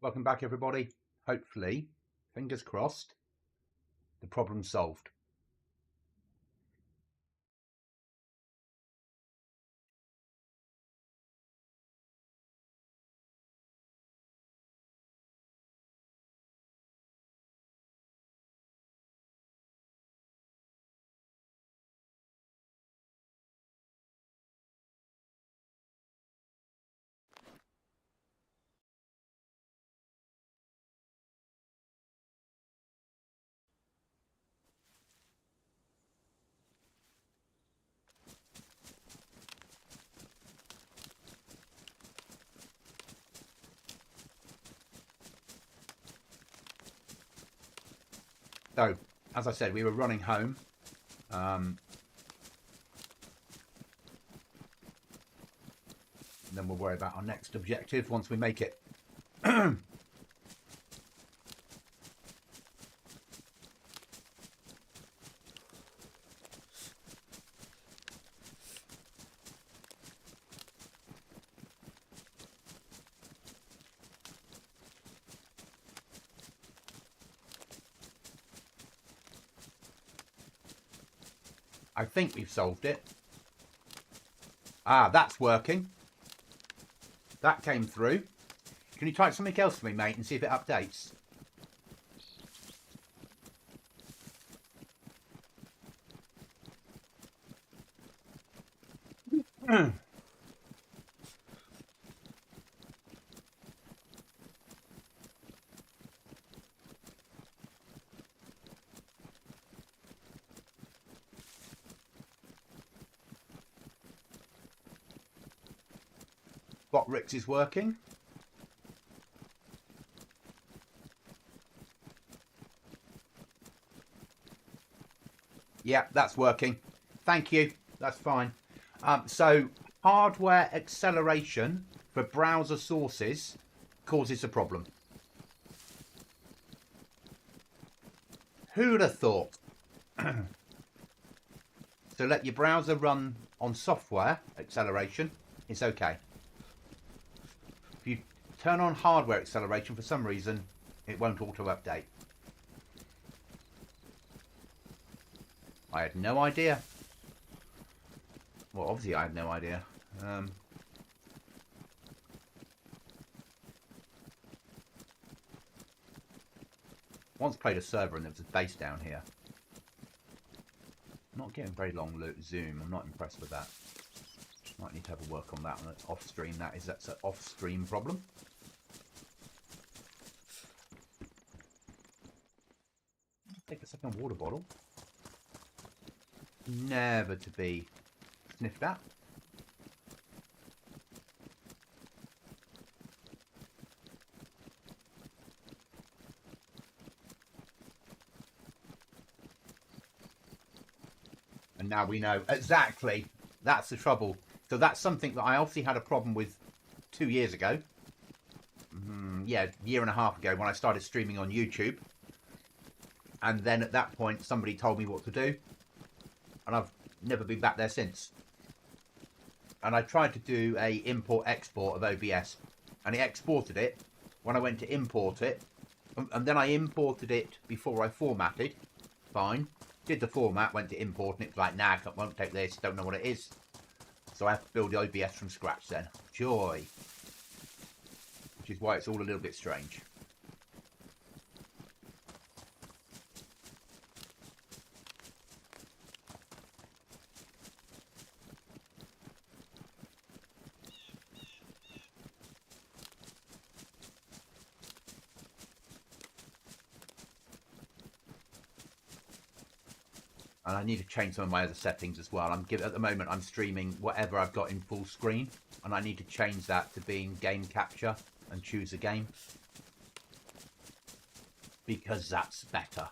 Welcome back, everybody. Hopefully, fingers crossed, the problem's solved. So, as I said, we were running home. And then we'll worry about our next objective once we make it. I think we've solved it. Ah, that's working. That came through. Can you type something else for me, mate, and see if it updates? Botrix is working. Yeah, that's working. Thank you. That's fine. So hardware acceleration for browser sources causes a problem. Who'd have thought? So let your browser run on software acceleration. It's okay. If you turn on hardware acceleration, for some reason, it won't auto-update. I had no idea. Well, obviously I had no idea. Once played a server and there was a base down here. Not getting very long zoom. I'm not impressed with that. Might need to have a work on that one. Off stream. That's an off stream problem. Take a second water bottle. Never to be sniffed at. And now we know exactly. That's the trouble. So that's something that I obviously had a problem with 2 years ago. Yeah, a year and a half ago when I started streaming on YouTube. And then at that point, somebody told me what to do. And I've never been back there since. And I tried to do a import-export of OBS. And it exported it when I went to import it. And then I imported it before I formatted. Fine. Did the format, went to import, and it was like, nah, I won't take this, don't know what it is. So I have to build the OBS from scratch then. Joy. Which is why it's all a little bit strange. And I need to change some of my other settings as well. At the moment, I'm streaming whatever I've got in full screen. And I need to change that to being game capture and choose a game. Because that's better.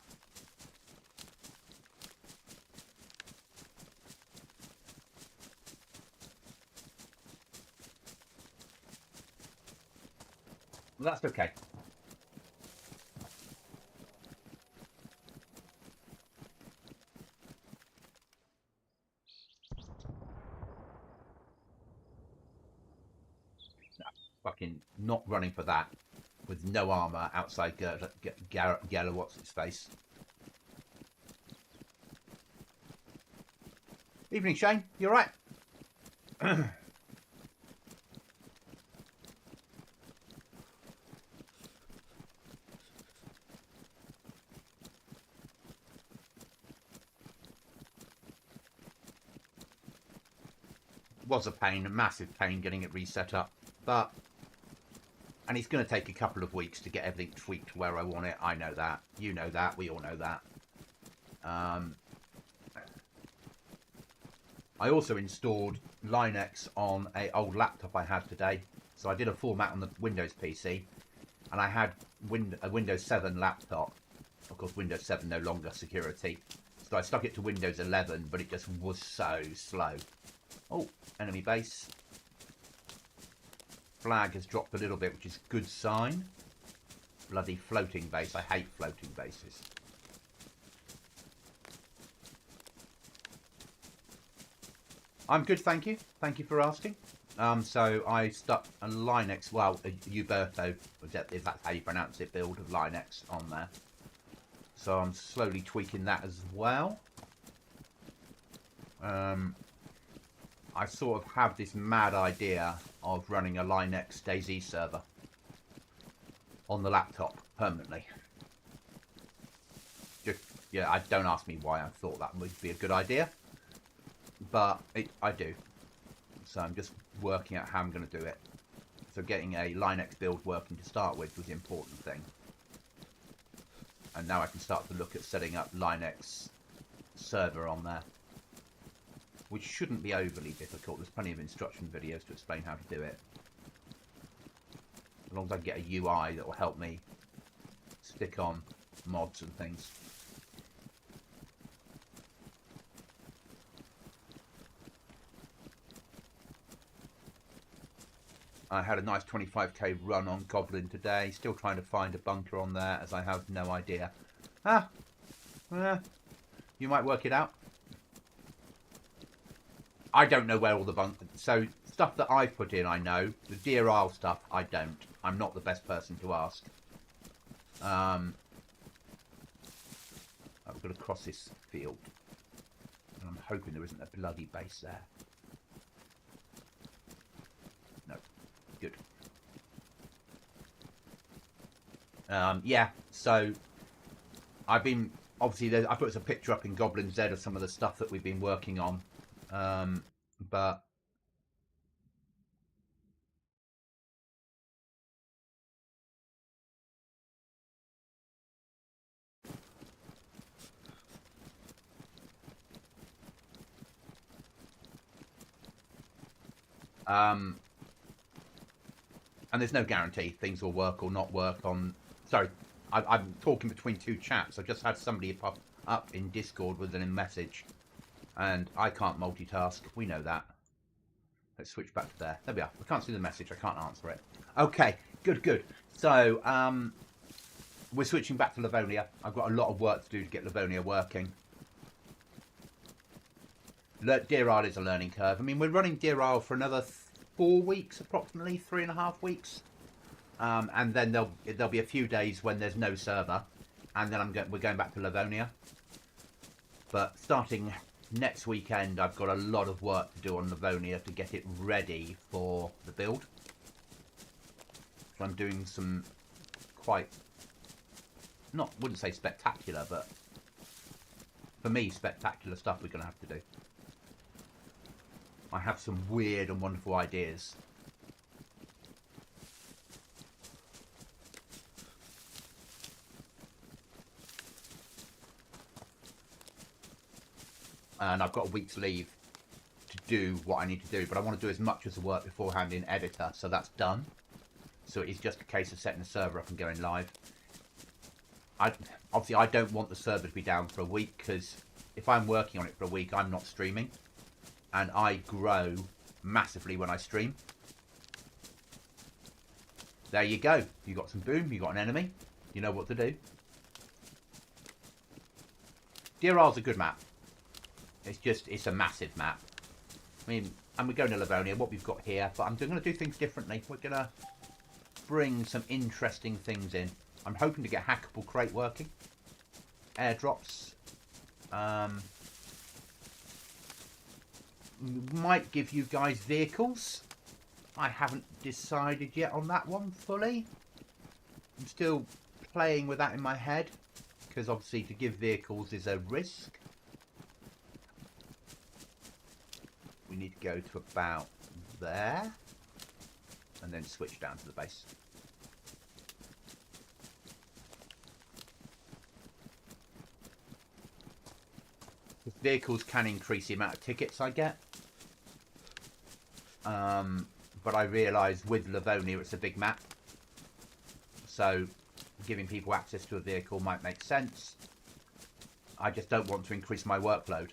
Well, that's okay. Fucking not running for that with no armour outside Gala what's its face. Evening, Shane. You all right? Was a pain, a massive pain getting it reset up, and it's going to take a couple of weeks to get everything tweaked to where I want it. I know that, you know that, we all know that. I also installed Linux on an old laptop I had today, so I did a format on the Windows PC, and I had a Windows 7 laptop. Of course, Windows 7 no longer security, so I stuck it to Windows 11, but it just was so slow. Oh, enemy base. Flag has dropped a little bit, which is a good sign. Bloody floating base. I hate floating bases. I'm good, thank you. Thank you for asking. So I stuck a Linux, well, a Uberto, if that's how you pronounce it, build of Linux on there. So I'm slowly tweaking that as well. I sort of have this mad idea of running a Linux DayZ server on the laptop permanently. Just, yeah, don't ask me why I thought that would be a good idea, but I do. So I'm just working out how I'm going to do it. So getting a Linux build working to start with was the important thing. And now I can start to look at setting up Linux server on there, which shouldn't be overly difficult. There's plenty of instruction videos to explain how to do it. As long as I get a UI that will help me stick on mods and things. I had a nice 25k run on Goblin today. Still trying to find a bunker on there, as I have no idea. You might work it out. I don't know where all the bunkers... So, stuff that I've put in, I know. The Deer Isle stuff, I don't. I'm not the best person to ask. I've got to cross this field. And I'm hoping there isn't a bloody base there. No. Good. Yeah, so... I've been... Obviously, I put a picture up in GoblinZ of some of the stuff that we've been working on. But and there's no guarantee things will work or not work on. Sorry, I'm talking between two chats. I just had somebody pop up in Discord with a message. And I can't multitask. We know that. Let's switch back to there. There we are. I can't see the message. I can't answer it. Okay. Good, good. So, we're switching back to Livonia. I've got a lot of work to do to get Livonia working. Deer Isle is a learning curve. I mean, we're running Deer Isle for another 4 weeks, approximately 3.5 weeks. And then there'll be a few days when there's no server. And then we're going back to Livonia. But starting... next weekend, I've got a lot of work to do on Livonia to get it ready for the build. So I'm doing some quite, wouldn't say spectacular, but for me, spectacular stuff we're going to have to do. I have some weird and wonderful ideas. And I've got a week's leave to do what I need to do, but I want to do as much as the work beforehand in editor, so that's done. So it's just a case of setting the server up and going live. Obviously I don't want the server to be down for a week, because if I'm working on it for a week, I'm not streaming, and I grow massively when I stream. There you go. You got some boom, you got an enemy, you know what to do. Deer Isle's a good map. It's a massive map. I mean, and we're going to Livonia, what we've got here, but I'm going to do things differently. We're going to bring some interesting things in. I'm hoping to get hackable crate working. Airdrops. Might give you guys vehicles. I haven't decided yet on that one fully. I'm still playing with that in my head, because obviously to give vehicles is a risk. We need to go to about there and then switch down to the base. Vehicles can increase the amount of tickets I get, but I realise with Livonia it's a big map, so giving people access to a vehicle might make sense. I just don't want to increase my workload.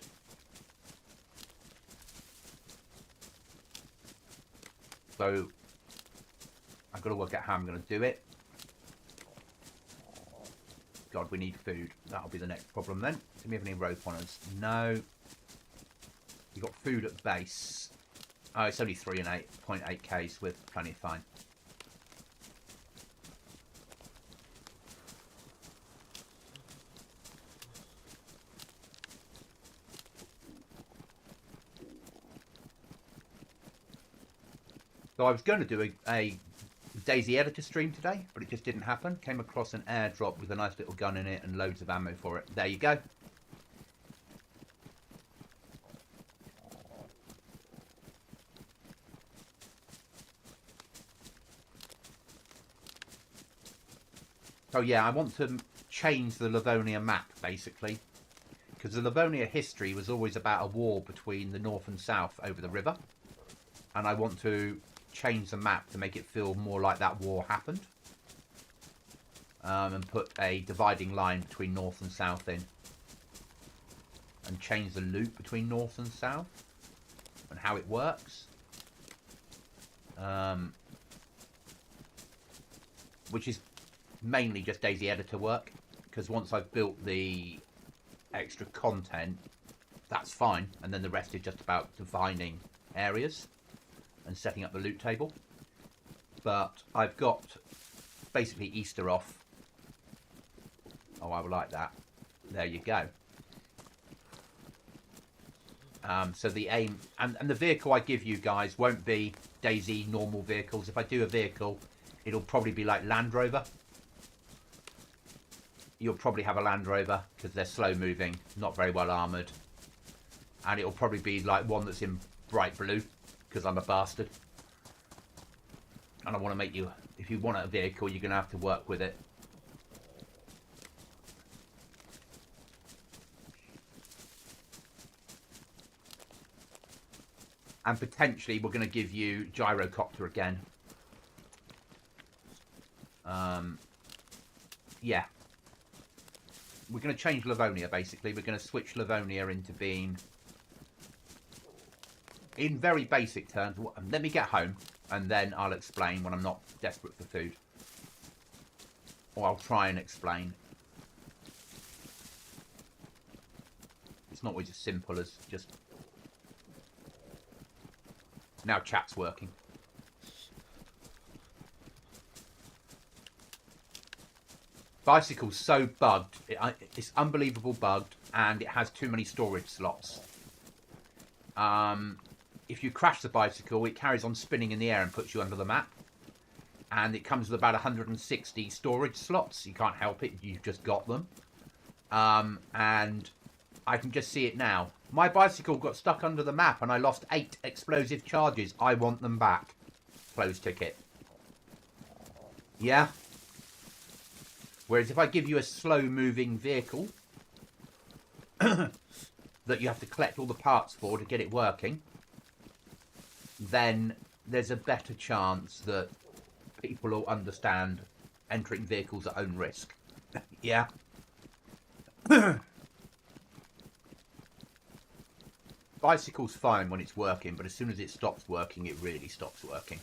So I've got to work out how I'm going to do it. God, we need food. That'll be the next problem then. Do we have any rope on us? No. We've got food at base. Oh, it's only 3.8 Ks with plenty of fine. So I was going to do a DayZ editor stream today, but it just didn't happen. Came across an airdrop with a nice little gun in it and loads of ammo for it. There you go. So yeah, I want to change the Livonia map, basically. Because the Livonia history was always about a war between the north and south over the river. And I want to change the map to make it feel more like that war happened. And put a dividing line between north and south in. And change the loop between north and south. And how it works. Which is mainly just DayZ editor work, because once I've built the extra content, that's fine, and then the rest is just about defining areas and setting up the loot table. But I've got basically Easter off. Oh, I would like that. There you go. So the aim and the vehicle I give you guys won't be DayZ normal vehicles. If I do a vehicle, it'll probably be like Land Rover. You'll probably have a Land Rover because they're slow moving, not very well armoured. And it'll probably be like one that's in bright blue because I'm a bastard. And I want to make you, if you want a vehicle, you're going to have to work with it. And potentially we're going to give you gyrocopter again. Yeah. We're going to change Livonia, basically. We're going to switch Livonia into being, in very basic terms, let me get home, and then I'll explain when I'm not desperate for food. Or I'll try and explain. It's not always as simple as just... Now chat's working. Bicycle's so bugged, it's unbelievable bugged, and it has too many storage slots. If you crash the bicycle, it carries on spinning in the air and puts you under the map. And it comes with about 160 storage slots. You can't help it, you've just got them. And I can just see it now. My bicycle got stuck under the map and I lost 8 explosive charges. I want them back. Close ticket. Yeah? Whereas if I give you a slow-moving vehicle that you have to collect all the parts for to get it working, then there's a better chance that people will understand entering vehicles at own risk. Yeah? Bicycle's fine when it's working, but as soon as it stops working, it really stops working.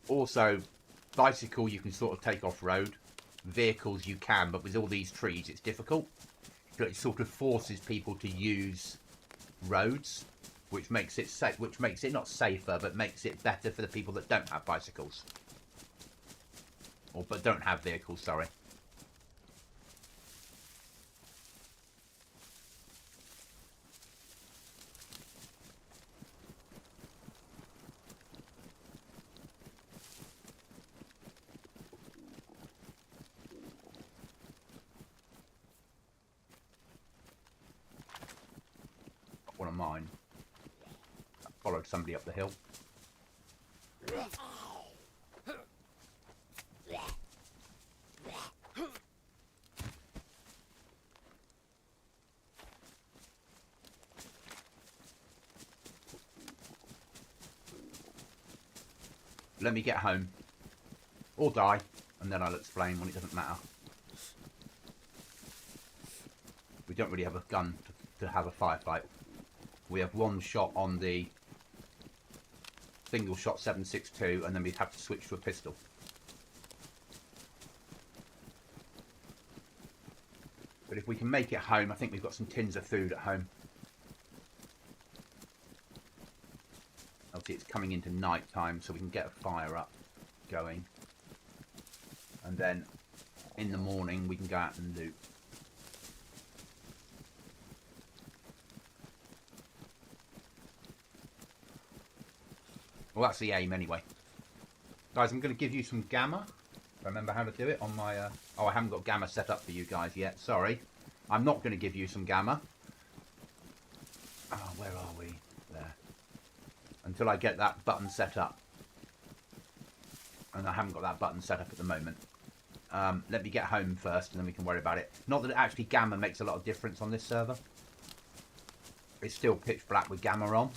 Also, bicycle you can sort of take off road. Vehicles you can, but with all these trees it's difficult. So it sort of forces people to use roads, which makes it safe, which makes it not safer, but makes it better for the people that don't have bicycles. Or but don't have vehicles, sorry. One of mine. I followed somebody up the hill. Let me get home. Or die. And then I'll explain when it doesn't matter. We don't really have a gun to have a firefight. We have one shot on the single shot 7.62 and then we'd have to switch to a pistol. But if we can make it home, I think we've got some tins of food at home. Obviously it's coming into night time, so we can get a fire up going. And then in the morning we can go out and loot. Well, that's the aim anyway. Guys, I'm going to give you some gamma. I remember how to do it on my... Oh, I haven't got gamma set up for you guys yet. Sorry. I'm not going to give you some gamma. Oh, where are we? There. Until I get that button set up. And I haven't got that button set up at the moment. Let me get home first and then we can worry about it. Not that actually gamma makes a lot of difference on this server. It's still pitch black with gamma on.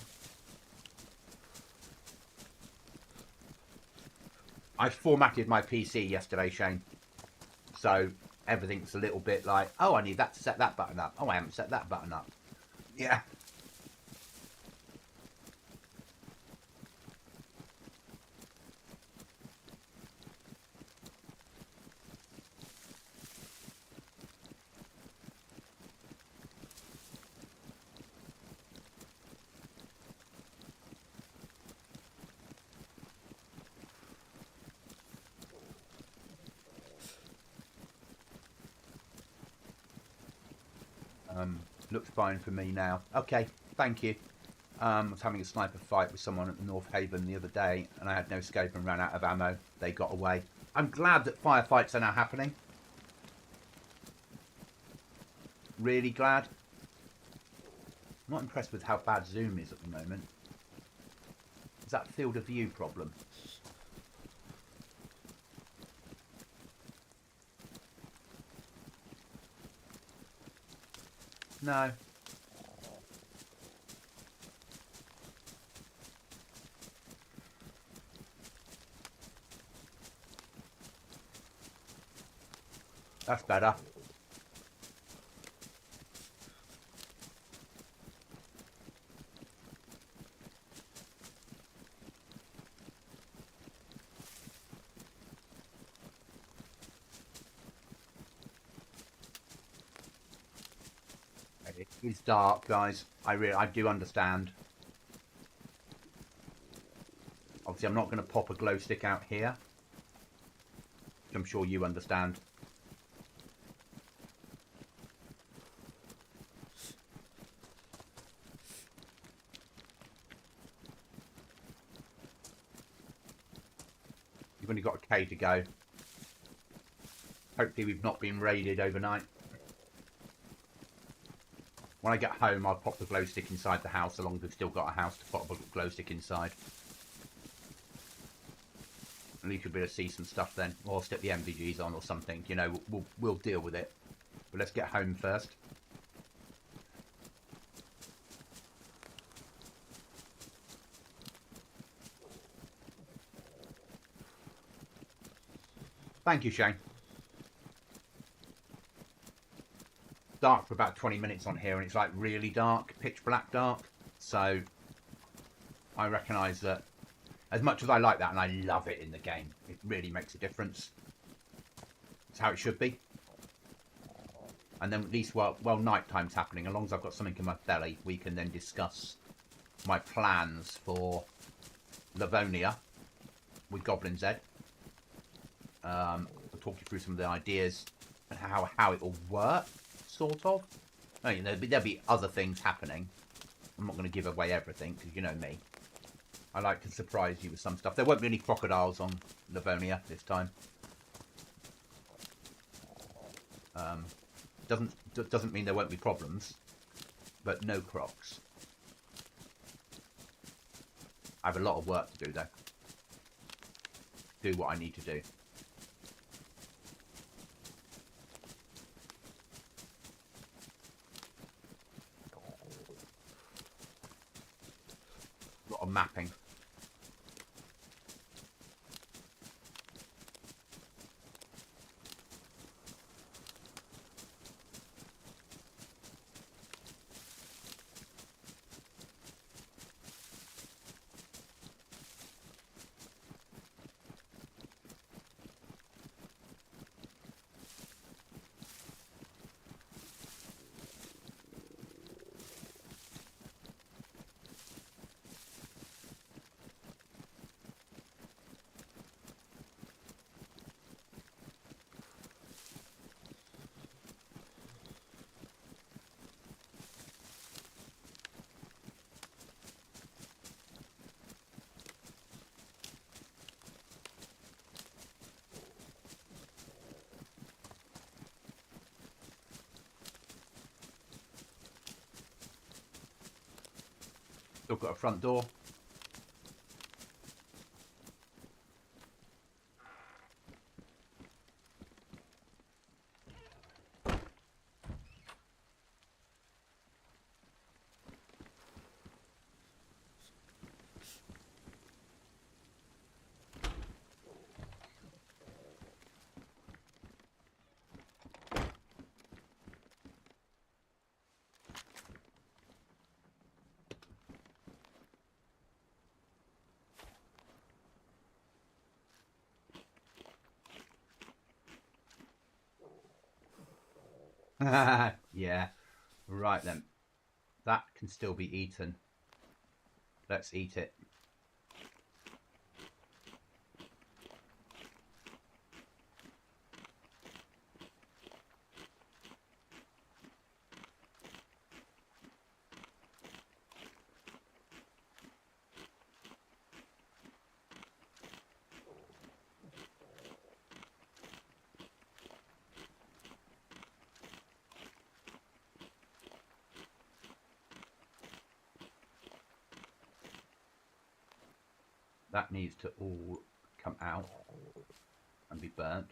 I formatted my PC yesterday, Shane. So everything's a little bit like, oh, I need that to set that button up. Oh, I haven't set that button up. Yeah. Looks fine for me now. Okay, thank you. I was having a sniper fight with someone at North Haven the other day, and I had no scope and ran out of ammo. They got away. I'm glad that firefights are now happening. Really glad. I'm not impressed with how bad zoom is at the moment. Is that field of view problem? No. That's better. It's dark, guys. I do understand. Obviously, I'm not going to pop a glow stick out here. I'm sure you understand. You've only got a K to go. Hopefully, we've not been raided overnight. When I get home, I'll pop the glow stick inside the house, as long as we've still got a house to pop a glow stick inside. At least you'll be able to see some stuff then. Or I'll stick the MVGs on or something. You know, we'll deal with it. But let's get home first. Thank you, Shane. Dark for about 20 minutes on here, and it's like really dark, pitch black dark. So I recognise that As much as I like that, and I love it in the game, it really makes a difference. It's how it should be. And then at least while night time's happening, as long as I've got something in my belly, we can then discuss my plans for Livonia with GoblinZ. I'll talk you through some of the ideas and how it will work, sort of. I mean, there'll be other things happening. I'm not going to give away everything, because you know me. I like to surprise you with some stuff. There won't be any crocodiles on Livonia this time. Doesn't mean there won't be problems, but no crocs. I have a lot of work to do though. Do what I need to do. A lot of mapping. Still got a front door. Yeah, right then. That can still be eaten. Let's eat it. That needs to all come out and be burnt.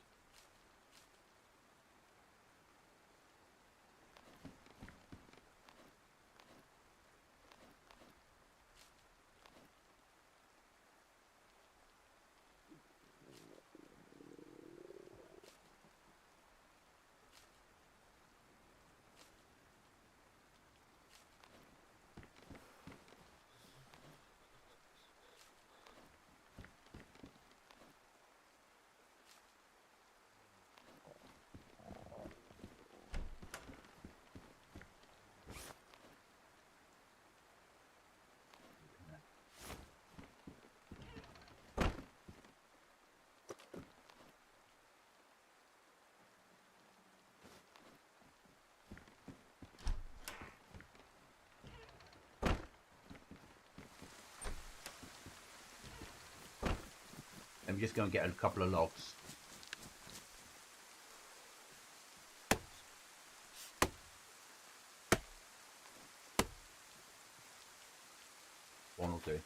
I'm just going to get a couple of logs. One will do.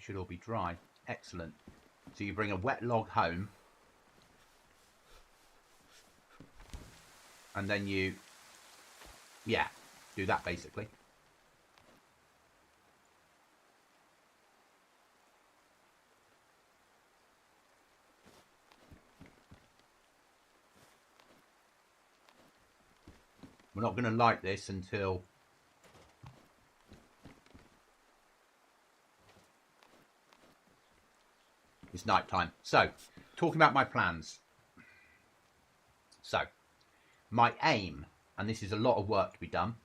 should all be dry. Excellent. So you bring a wet log home. And then you, yeah, do that basically. We're not going to light this until it's night time. So, talking about my plans. So, my aim, and this is a lot of work to be done,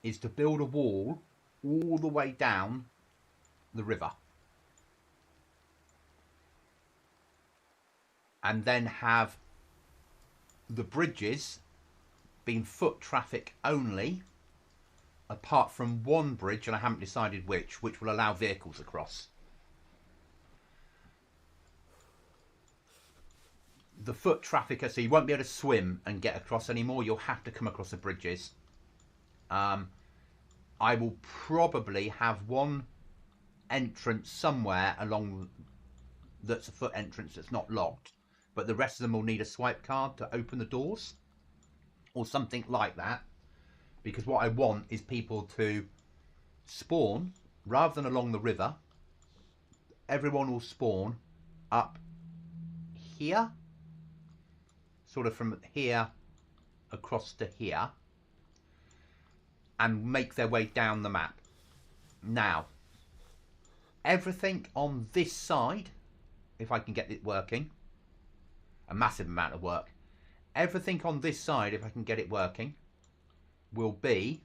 is to build a wall all the way down the river. And then have the bridges being foot traffic only, apart from one bridge, and I haven't decided which will allow vehicles across. The foot trafficker, so you won't be able to swim and get across anymore. You'll have to come across the bridges. I will probably have one entrance somewhere along that's a foot entrance that's not locked, but the rest of them will need a swipe card to open the doors or something like that, because what I want is people to spawn rather than along the river. Everyone will spawn up here, sort of from here across to here, and make their way down the map. Now, everything on this side, if I can get it working, a massive amount of work, everything on this side, if I can get it working, will be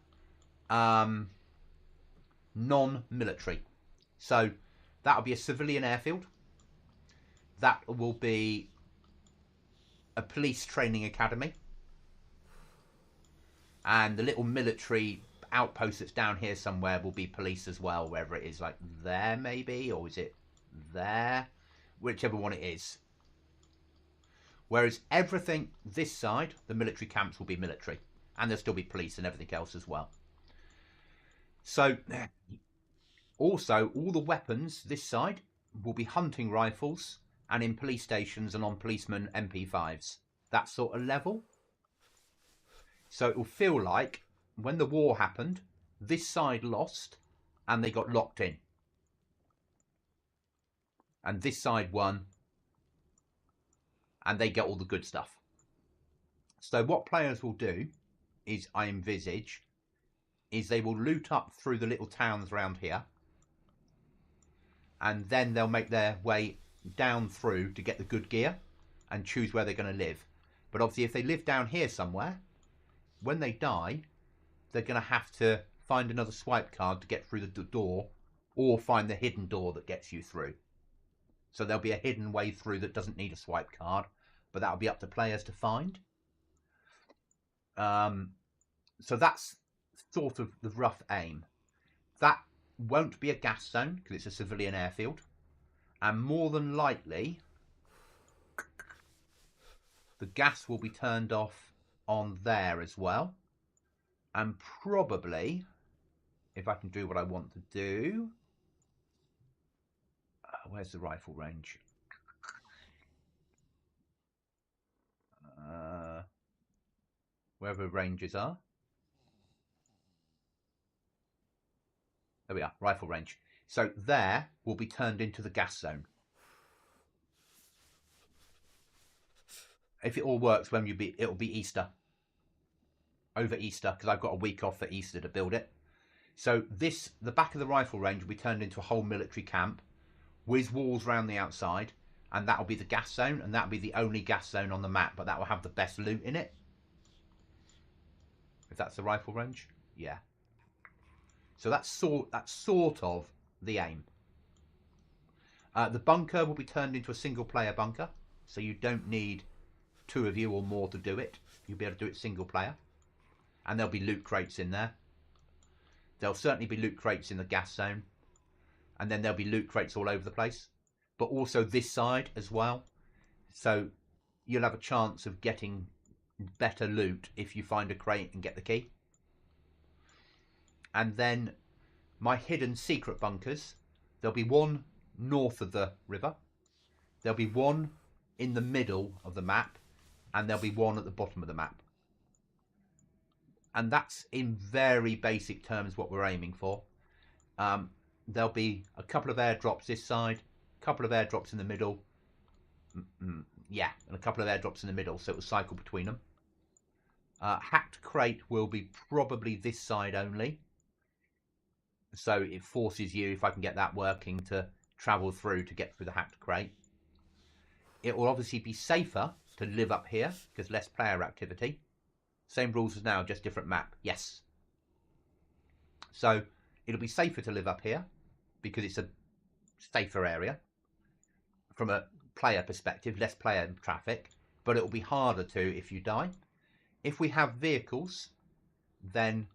non-military. So that'll be a civilian airfield. That will be a police training academy. And the little military outpost that's down here somewhere will be police as well, wherever it is, like there maybe, or is it there? Whichever one it is. Whereas everything this side, the military camps will be military. And there'll still be police and everything else as well. So, also, all the weapons this side will be hunting rifles and in police stations and on policemen MP5s. That sort of level. So it will feel like when the war happened, this side lost and they got locked in. And this side won and they get all the good stuff. So what players will do is, I envisage, is they will loot up through the little towns around here. And then they'll make their way down through to get the good gear and choose where they're going to live. But obviously if they live down here somewhere, when they die, they're going to have to find another swipe card to get through the door, or find the hidden door that gets you through. So there'll be a hidden way through that doesn't need a swipe card, but that'll be up to players to find. So that's sort of the rough aim. That won't be a gas zone because it's a civilian airfield. And more than likely, the gas will be turned off on there as well. And probably, if I can do what I want to do, where's the rifle range? Wherever ranges are. There we are, rifle range. So there will be turned into the gas zone. If it all works, it'll be Easter. Over Easter, because I've got a week off for Easter to build it. So the back of the rifle range will be turned into a whole military camp with walls around the outside, and that'll be the gas zone, and that'll be the only gas zone on the map, but that will have the best loot in it. If that's the rifle range, yeah. So that's sort of the aim. The bunker will be turned into a single player bunker, so you don't need 2 of you or more to do it. You'll be able to do it single player. And there'll be loot crates in there. There'll certainly be loot crates in the gas zone. And then there'll be loot crates all over the place. But also this side as well. So you'll have a chance of getting better loot if you find a crate and get the key. And then my hidden secret bunkers. There'll be one north of the river. There'll be one in the middle of the map, and there'll be one at the bottom of the map. And that's in very basic terms what we're aiming for. There'll be a couple of airdrops this side, a couple of airdrops in the middle. Yeah, and a couple of airdrops in the middle, so it will cycle between them. Hacked crate will be probably this side only. So it forces you, if I can get that working, to travel through to get through the hacked crate. It will obviously be safer to live up here because less player activity. Same rules as now, just different map. Yes. So it'll be safer to live up here because it's a safer area from a player perspective, less player traffic, but it will be harder to if you die. If we have vehicles, then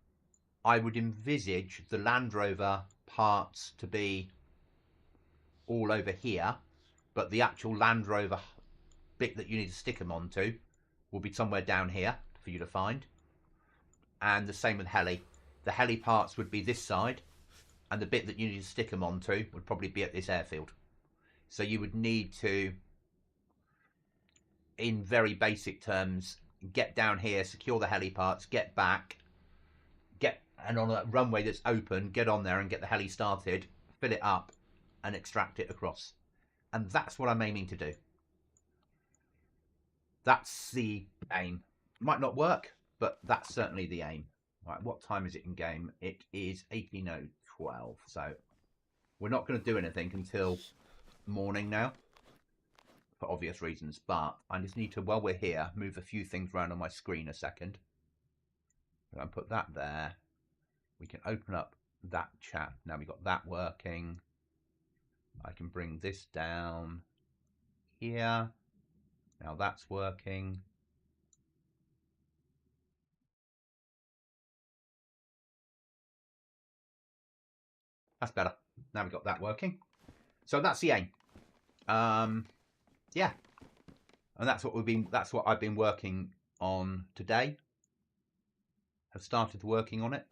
I would envisage the Land Rover parts to be all over here, but the actual Land Rover bit that you need to stick them onto will be somewhere down here for you to find. And the same with heli. The heli parts would be this side, and the bit that you need to stick them onto would probably be at this airfield. So you would need to, in very basic terms, get down here, secure the heli parts, get back, and on a runway that's open, get on there and get the heli started, fill it up, and extract it across. And that's what I'm aiming to do. That's the aim. Might not work, but that's certainly the aim. Right, what time is it in game? It is 18:12, so we're not going to do anything until morning now, for obvious reasons, but I just need to, while we're here, move a few things around on my screen a second. And put that there. We can open up that chat. Now we've got that working. I can bring this down here. Now that's working. That's better. Now we've got that working. So that's the aim. Yeah. And that's what I've been working on today. Have started working on it.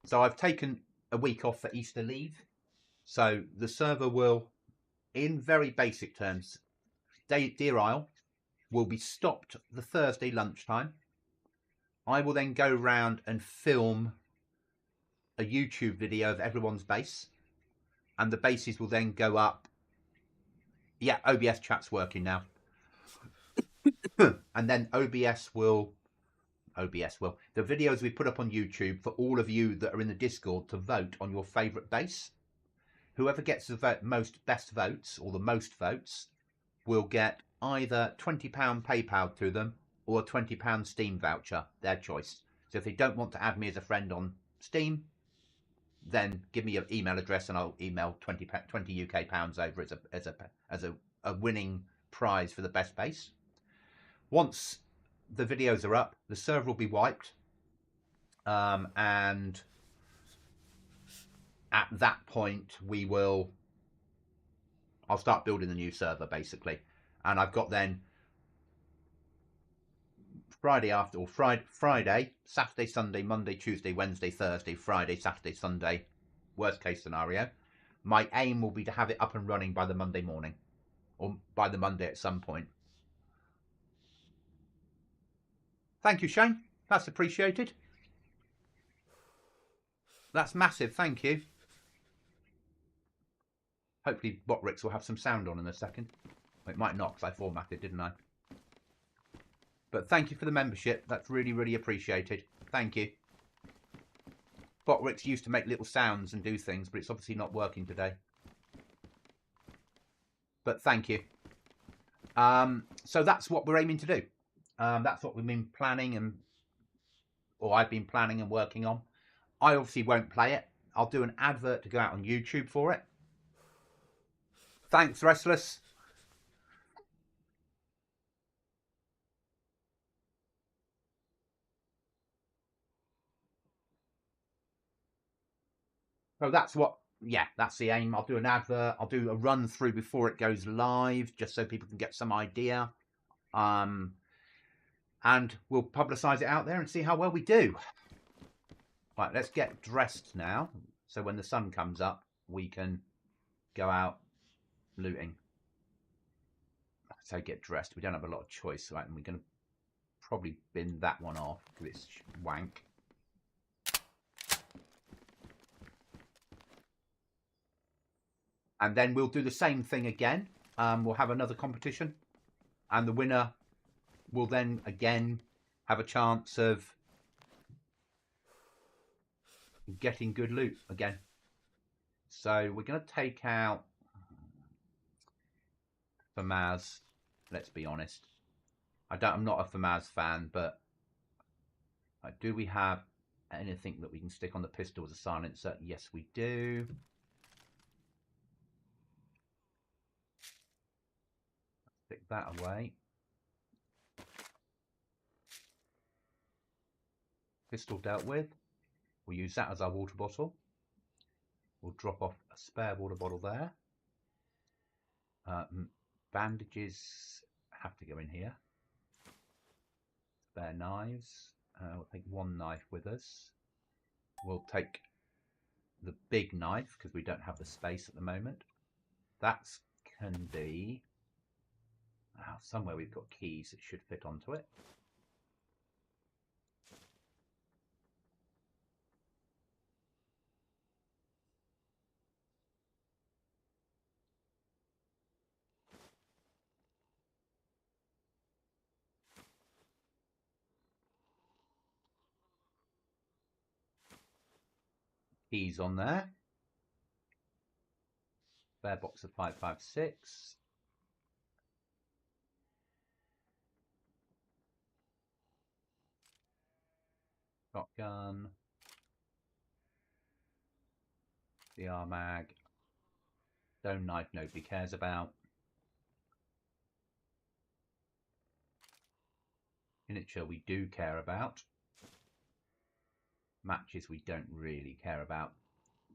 So I've taken a week off for Easter leave. So the server will, in very basic terms, Deer Isle will be stopped the Thursday lunchtime. I will then go round and film a YouTube video of everyone's base. And the bases will then go up. Yeah, OBS chat's working now. And then the videos we put up on YouTube for all of you that are in the Discord to vote on your favourite base. Whoever gets the best votes or the most votes will get either £20 PayPal to them or a £20 Steam voucher, their choice. So if they don't want to add me as a friend on Steam, then give me your email address and I'll email 20 UK pounds over as a winning prize for the best base. Once the videos are up, the server will be wiped, and at that point I'll start building the new server basically. And I've got then Friday, Saturday, Sunday, Monday, Tuesday, Wednesday, Thursday, Friday, Saturday, Sunday, worst case scenario. My aim will be to have it up and running by the Monday morning, or by the Monday at some point. Thank you, Shane. That's appreciated. That's massive. Thank you. Hopefully Botrix will have some sound on in a second. It might not because I formatted, didn't I? But thank you for the membership. That's really, really appreciated. Thank you. Botrix used to make little sounds and do things, but it's obviously not working today. But thank you. So that's what we're aiming to do. That's what we've been planning I've been planning and working on. I obviously won't play it. I'll do an advert to go out on YouTube for it. Thanks, Restless. So that's that's the aim. I'll do an advert. I'll do a run through before it goes live, just so people can get some idea. And we'll publicise it out there and see how well we do. Right, let's get dressed now. So when the sun comes up, we can go out looting. So get dressed. We don't have a lot of choice, right? And we're going to probably bin that one off because it's wank. And then we'll do the same thing again. We'll have another competition. And the winner will then again have a chance of getting good loot again. So we're going to take out FAMAS. Let's be honest. I'm not a FAMAS fan, but do we have anything that we can stick on the pistol as a silencer? Yes, we do. Stick that away. Pistol dealt with. We'll use that as our water bottle. We'll drop off a spare water bottle there. Bandages have to go in here. Spare knives. We'll take one knife with us. We'll take the big knife because we don't have the space at the moment. That can be somewhere we've got keys that should fit onto it. Keys on there. Spare box of 5.56. Shotgun. CR mag. Stone knife nobody cares about. Miniature we do care about. Matches we don't really care about,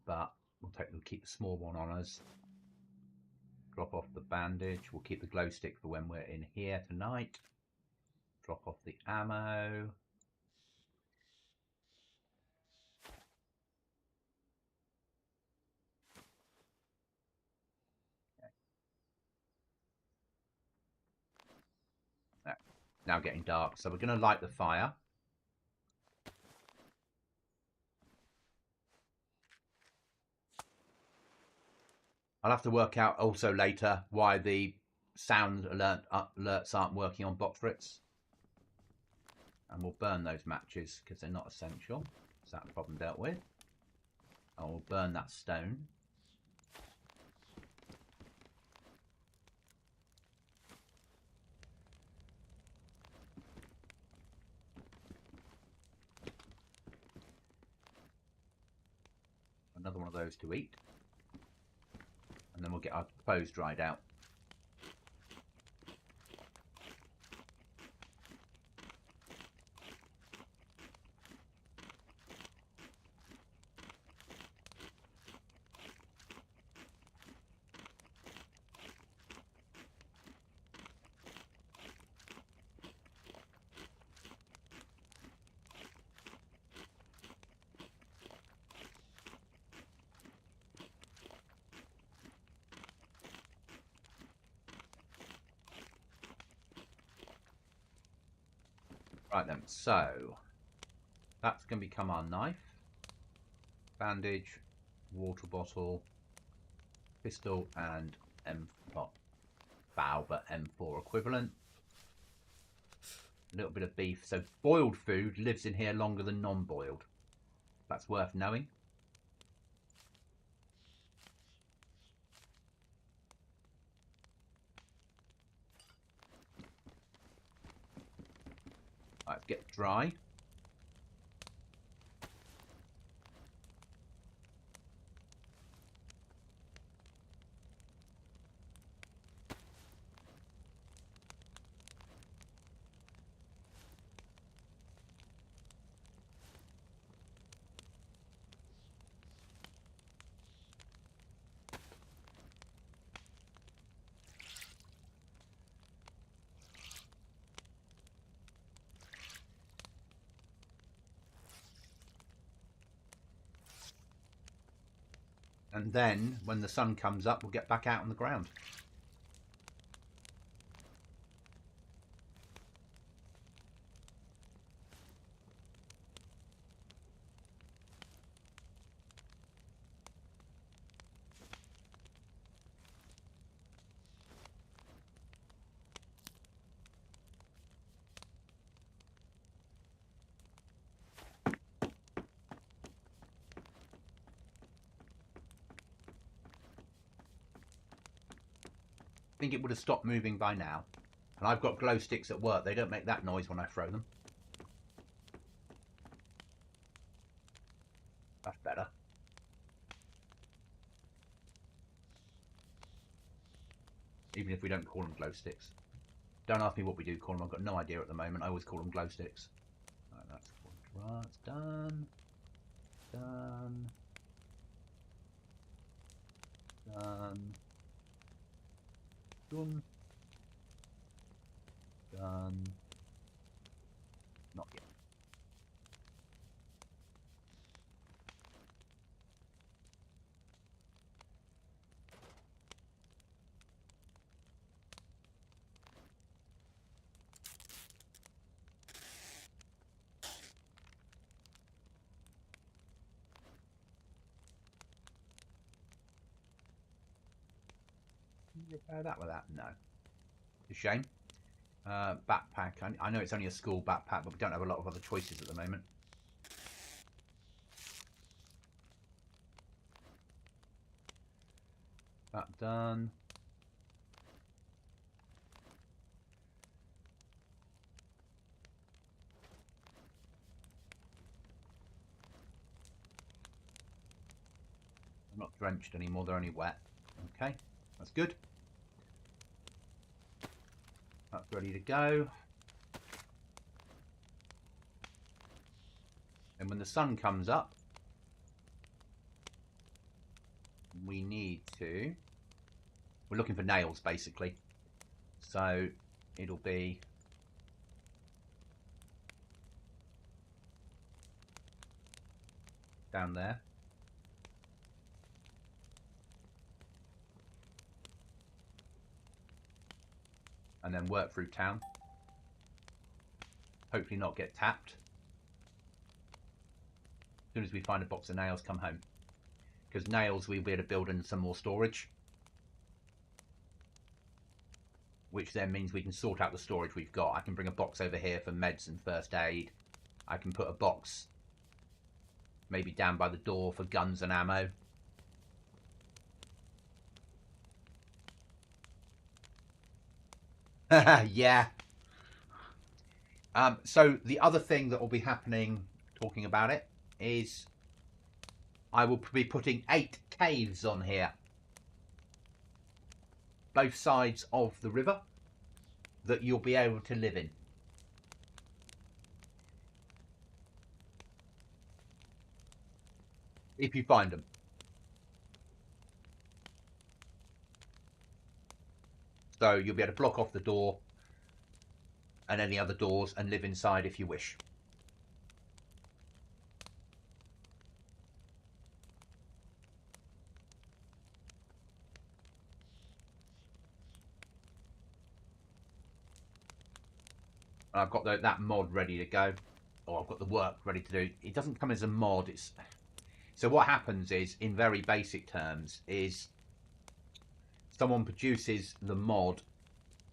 but we'll keep the small one on us. Drop off the bandage. We'll keep the glow stick for when we're in here tonight. Drop off the ammo. Okay. Now getting dark, so we're going to light the fire. I'll have to work out also later why the sound alerts aren't working on Botfritz. And we'll burn those matches because they're not essential. Is that problem dealt with? I will burn that stone. Another one of those to eat. And then we'll get our clothes dried out. Right then, so that's going to become our knife, bandage, water bottle, pistol, and bow, but M4 equivalent. A little bit of beef. So boiled food lives in here longer than non-boiled. That's worth knowing. Let's get dry. And then when the sun comes up, we'll get back out on the ground. I think it would have stopped moving by now. And I've got glow sticks at work. They don't make that noise when I throw them. That's better. Even if we don't call them glow sticks. Don't ask me what we do call them. I've got no idea at the moment. I always call them glow sticks. Right, that's done. Done. Done. Done. Done. Not yet. Can you repair that with that? No. It's a shame. Backpack. I know it's only a school backpack, but we don't have a lot of other choices at the moment. That done. I'm not drenched anymore, they're only wet. Okay, that's good. That's ready to go. And when the sun comes up, we need to... We're looking for nails, basically. So it'll be... down there. And then work through town. Hopefully not get tapped. As soon as we find a box of nails, come home. Because nails we'll be able to build in some more storage. Which then means we can sort out the storage we've got. I can bring a box over here for meds and first aid. I can put a box maybe down by the door for guns and ammo. Yeah. So the other thing that will be happening, talking about it, is I will be putting 8 caves on here. Both sides of the river that you'll be able to live in. If you find them. So you'll be able to block off the door and any other doors and live inside if you wish. I've got that mod ready to go, or I've got the work ready to do. It doesn't come as a mod. So what happens is, in very basic terms, is someone produces the mod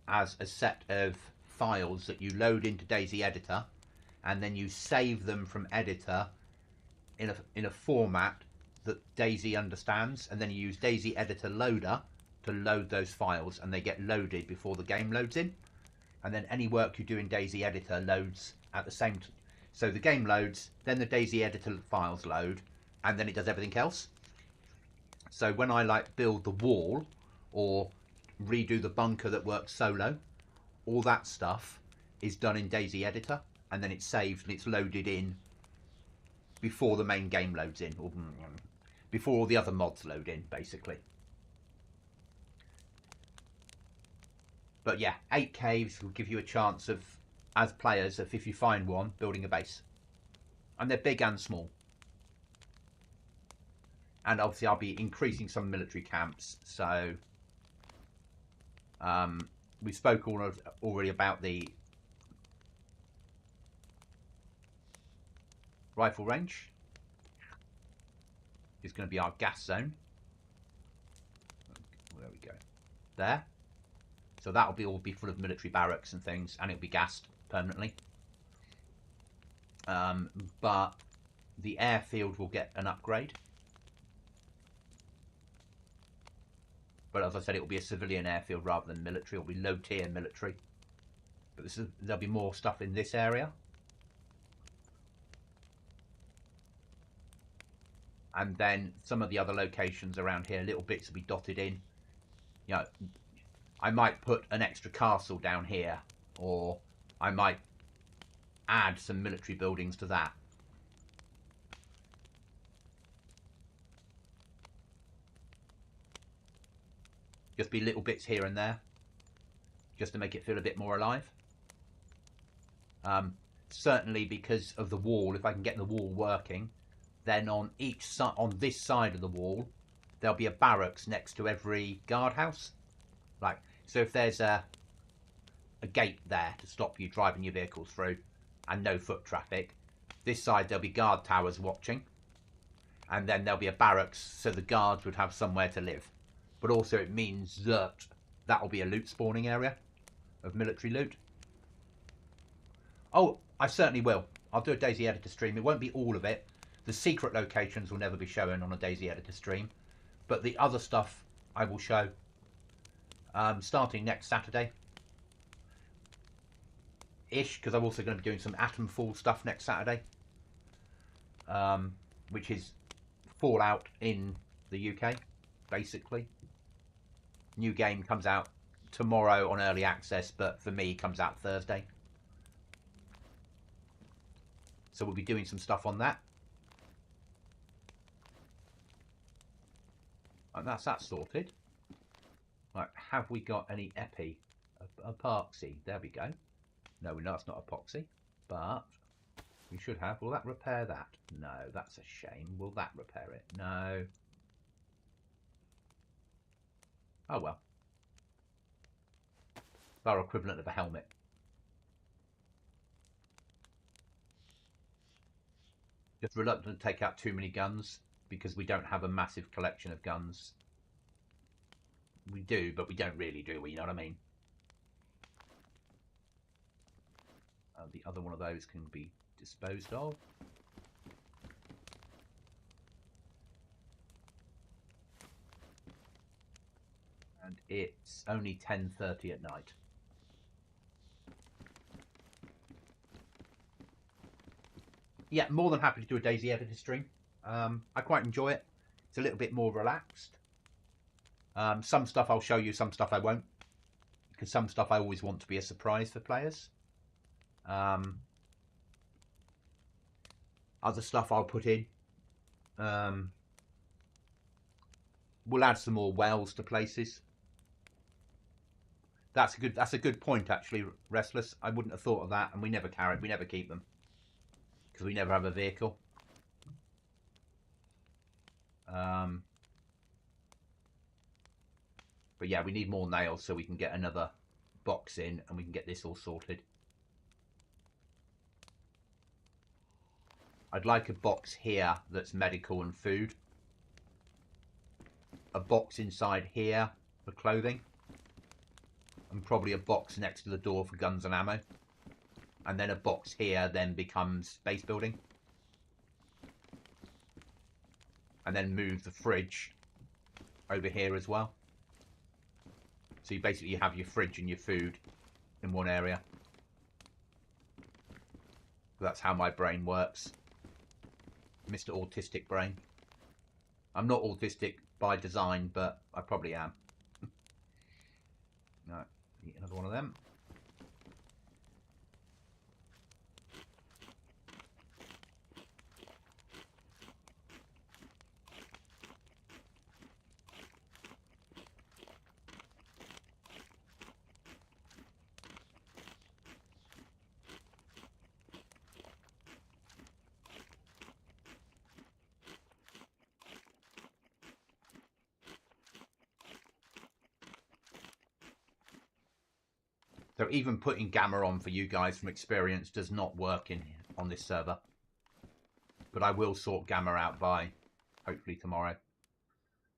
as a set of files that you load into DayZ Editor, and then you save them from Editor in a format that DayZ understands, and then you use DayZ Editor Loader to load those files, and they get loaded before the game loads in. And then any work you do in DayZ Editor loads at the same time. So the game loads, then the DayZ Editor files load, and then it does everything else. So when I like build the wall or redo the bunker that works solo, all that stuff is done in DayZ Editor, and then it's saved and it's loaded in before the main game loads in, or before all the other mods load in, basically. But yeah, 8 caves will give you a chance of, as players, of if you find one, building a base. And they're big and small. And obviously I'll be increasing some military camps. So we spoke already about the rifle range. It's going to be our gas zone. There we go. There. So that'll be all be full of military barracks and things, and it'll be gassed permanently. But the airfield will get an upgrade. But as I said, it will be a civilian airfield rather than military. It'll be low-tier military. But there'll be more stuff in this area. And then some of the other locations around here, little bits will be dotted in. You know, I might put an extra castle down here, or I might add some military buildings to that. Just be little bits here and there, just to make it feel a bit more alive. Certainly because of the wall, if I can get the wall working, then on each side, on this side of the wall, there'll be a barracks next to every guardhouse. Like, so if there's a gate there to stop you driving your vehicles through and no foot traffic, this side there'll be guard towers watching, and then there'll be a barracks so the guards would have somewhere to live. But also it means that that'll be a loot spawning area of military loot. Oh, I certainly will. I'll do a DayZ editor stream. It won't be all of it. The secret locations will never be shown on a DayZ editor stream, but the other stuff I will show starting next Saturday ish, because I'm also going to be doing some Atomfall stuff next Saturday, which is Fallout in the UK, basically. New game comes out tomorrow on early access, but for me comes out Thursday. So we'll be doing some stuff on that. And that's that sorted. Right, have we got any epi? Epoxy, there we go. No, we know it's not epoxy, but we should have. Will that repair that? No, that's a shame. Will that repair it? No. Oh well. Our equivalent of a helmet. Just reluctant to take out too many guns because we don't have a massive collection of guns. We do, but we don't really, do we? You know what I mean? The other one of those can be disposed of. And it's only 10:30 at night. Yeah, more than happy to do a DayZ editor stream. I quite enjoy it. It's a little bit more relaxed. Some stuff I'll show you, some stuff I won't. Because some stuff I always want to be a surprise for players. Other stuff I'll put in. We'll add some more wells to places. That's a good point, actually, Restless. I wouldn't have thought of that, and we never keep them. Because we never have a vehicle. But yeah, we need more nails so we can get another box in and we can get this all sorted. I'd like a box here that's medical and food. A box inside here for clothing. And probably a box next to the door for guns and ammo. And then a box here then becomes base building. And then move the fridge over here as well. So you basically have your fridge and your food in one area. That's how my brain works. Mr. Autistic Brain. I'm not autistic by design, but I probably am. Right, eat another one of them. So even putting gamma on for you guys from experience does not work on this server. But I will sort gamma out by hopefully tomorrow.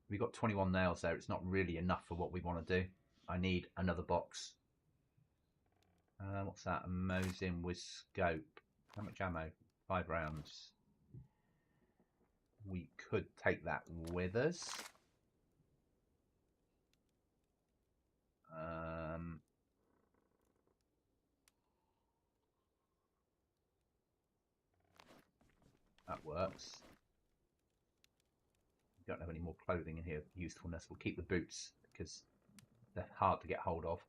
We've got 21 nails there. It's not really enough for what we want to do. I need another box. What's that? A Mosin with scope. How much ammo? 5 rounds. We could take that with us. That works. Don't have any more clothing in here. Usefulness. We'll keep the boots because they're hard to get hold of.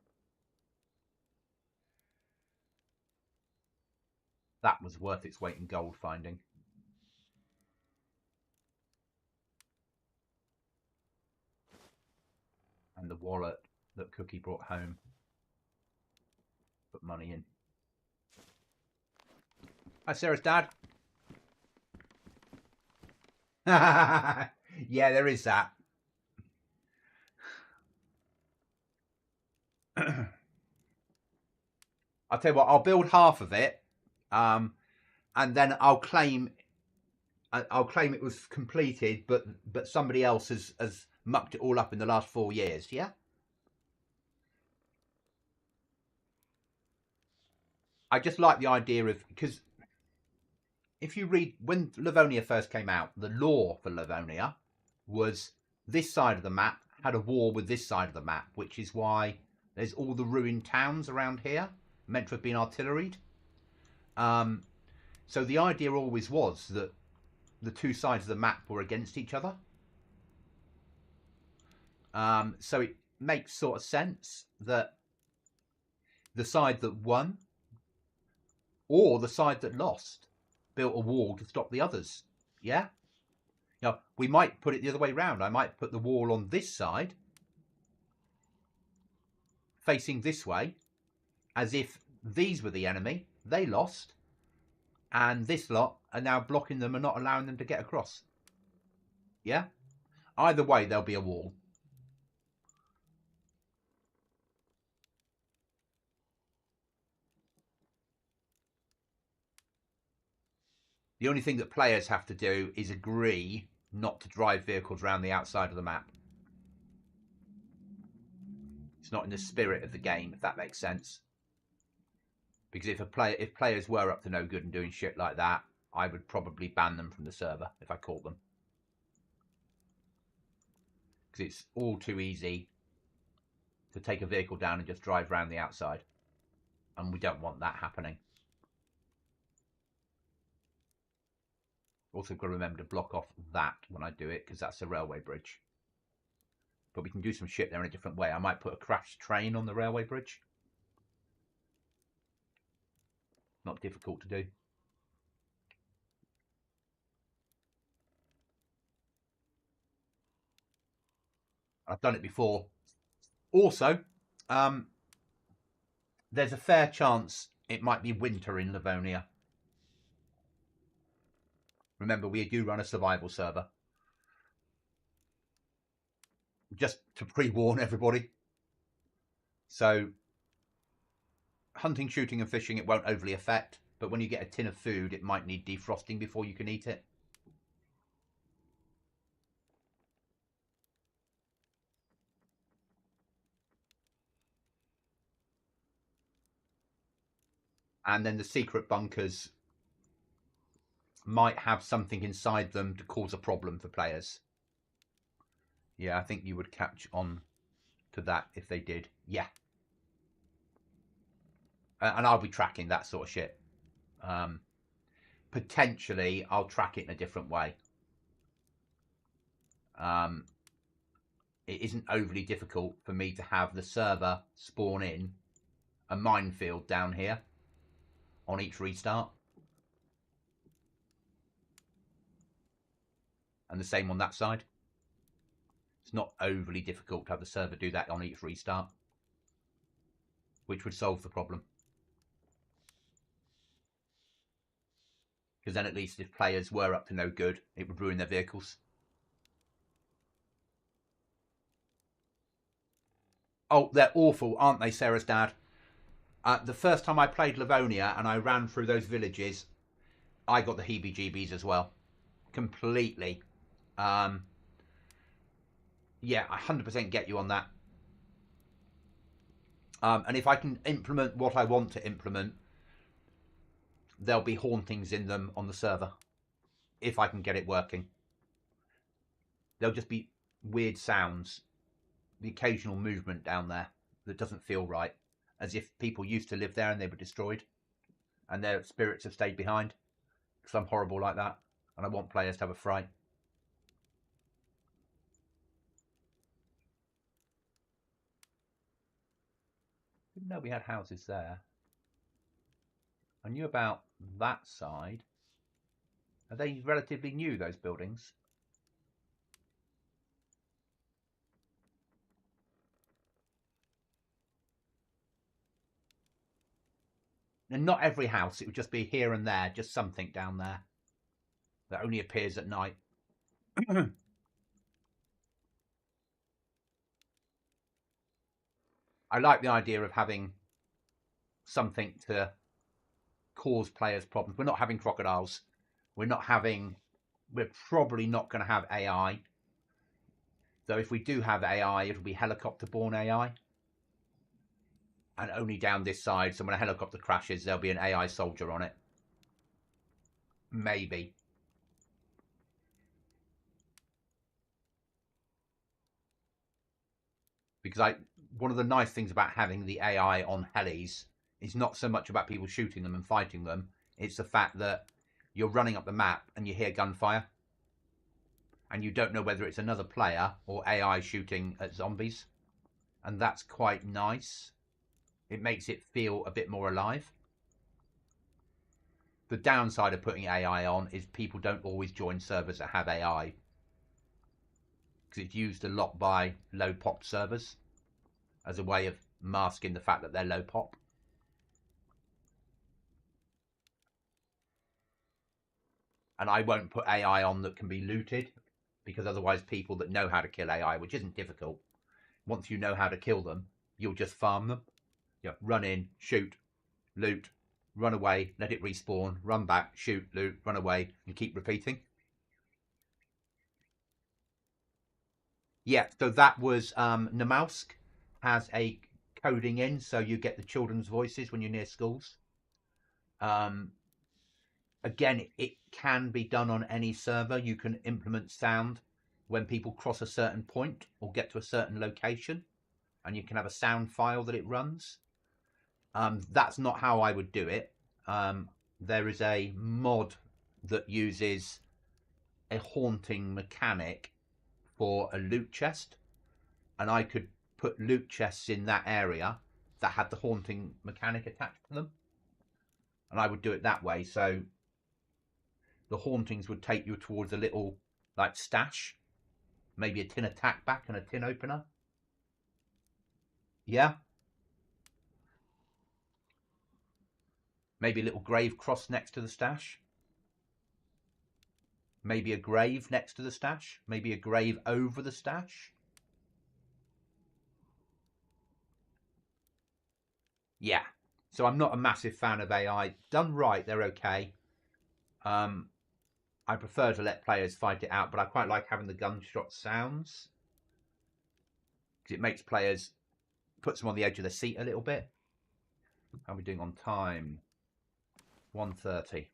That was worth its weight in gold finding. And the wallet that Cookie brought home. Put money in. Hi, Sarah's dad. Yeah, there is that. I'll tell you what, I'll build half of it, and then I'll claim it was completed, but somebody else has mucked it all up in the last 4 years. Yeah. I just like the idea of, because if you read, when Livonia first came out, the lore for Livonia was this side of the map had a war with this side of the map, which is why there's all the ruined towns around here, meant to have been artilleried. So the idea always was that the two sides of the map were against each other. So it makes sort of sense that the side that won or the side that lost built a wall to stop the others. Yeah? Now, we might put it the other way round. I might put the wall on this side, facing this way, as if these were the enemy. They lost, and this lot are now blocking them and not allowing them to get across. Yeah? Either way, there'll be a wall. The only thing that players have to do is agree not to drive vehicles around the outside of the map. It's not in the spirit of the game, if that makes sense. Because if players were up to no good and doing shit like that, I would probably ban them from the server if I caught them. Because it's all too easy to take a vehicle down and just drive around the outside. And we don't want that happening. Also got to remember to block off that when I do it, because that's a railway bridge. But we can do some shit there in a different way. I might put a crashed train on the railway bridge. Not difficult to do. I've done it before. Also, there's a fair chance it might be winter in Livonia. Remember, we do run a survival server. Just to pre-warn everybody. So, hunting, shooting and fishing, it won't overly affect. But when you get a tin of food, it might need defrosting before you can eat it. And then the secret bunkers might have something inside them to cause a problem for players. Yeah, I think you would catch on to that if they did. Yeah. And I'll be tracking that sort of shit. Potentially, I'll track it in a different way. It isn't overly difficult for me to have the server spawn in a minefield down here on each restart. And the same on that side. It's not overly difficult to have the server do that on each restart, which would solve the problem. Because then at least if players were up to no good, it would ruin their vehicles. Oh, they're awful, aren't they, Sarah's dad? The first time I played Livonia and I ran through those villages, I got the heebie-jeebies as well. Completely. Yeah, I 100% get you on that. And if I can implement what I want to implement, there'll be hauntings in them on the server. If I can get it working. There'll just be weird sounds. The occasional movement down there that doesn't feel right. As if people used to live there and they were destroyed. And their spirits have stayed behind. Because I'm horrible like that. And I want players to have a fright. Didn't know we had houses there. I knew about that side. Are they relatively new, those buildings? And not every house. It would just be here and there. Just something down there. That only appears at night. I like the idea of having something to cause players problems. We're not having crocodiles. We're probably not going to have AI. Though if we do have AI, it'll be helicopter-borne AI. And only down this side, so when a helicopter crashes, there'll be an AI soldier on it. Maybe. Because one of the nice things about having the AI on helis is not so much about people shooting them and fighting them. It's the fact that you're running up the map and you hear gunfire. And you don't know whether it's another player or AI shooting at zombies. And that's quite nice. It makes it feel a bit more alive. The downside of putting AI on is people don't always join servers that have AI. Because it's used a lot by low pop servers as a way of masking the fact that they're low pop. And I won't put AI on that can be looted, because otherwise people that know how to kill AI, which isn't difficult, once you know how to kill them, you'll just farm them. You know, run in, shoot, loot, run away, let it respawn, run back, shoot, loot, run away, and keep repeating. Yeah, so that was Namausk has a coding in, so you get the children's voices when you're near schools. Again, it can be done on any server. You can implement sound when people cross a certain point or get to a certain location, and you can have a sound file that it runs. That's not how I would do it. There is a mod that uses a haunting mechanic for a loot chest, and I could put loot chests in that area that had the haunting mechanic attached to them, and I would do it that way. So the hauntings would take you towards a little like stash, maybe a tin attack back and a tin opener. Yeah. Maybe a little grave cross next to the stash. Maybe a grave next to the stash. Maybe a grave over the stash. Yeah. So I'm not a massive fan of AI. Done right, they're okay. I prefer to let players fight it out, but I quite like having the gunshot sounds, because it makes players, puts them on the edge of their seat a little bit. How are we doing on time? 1:30.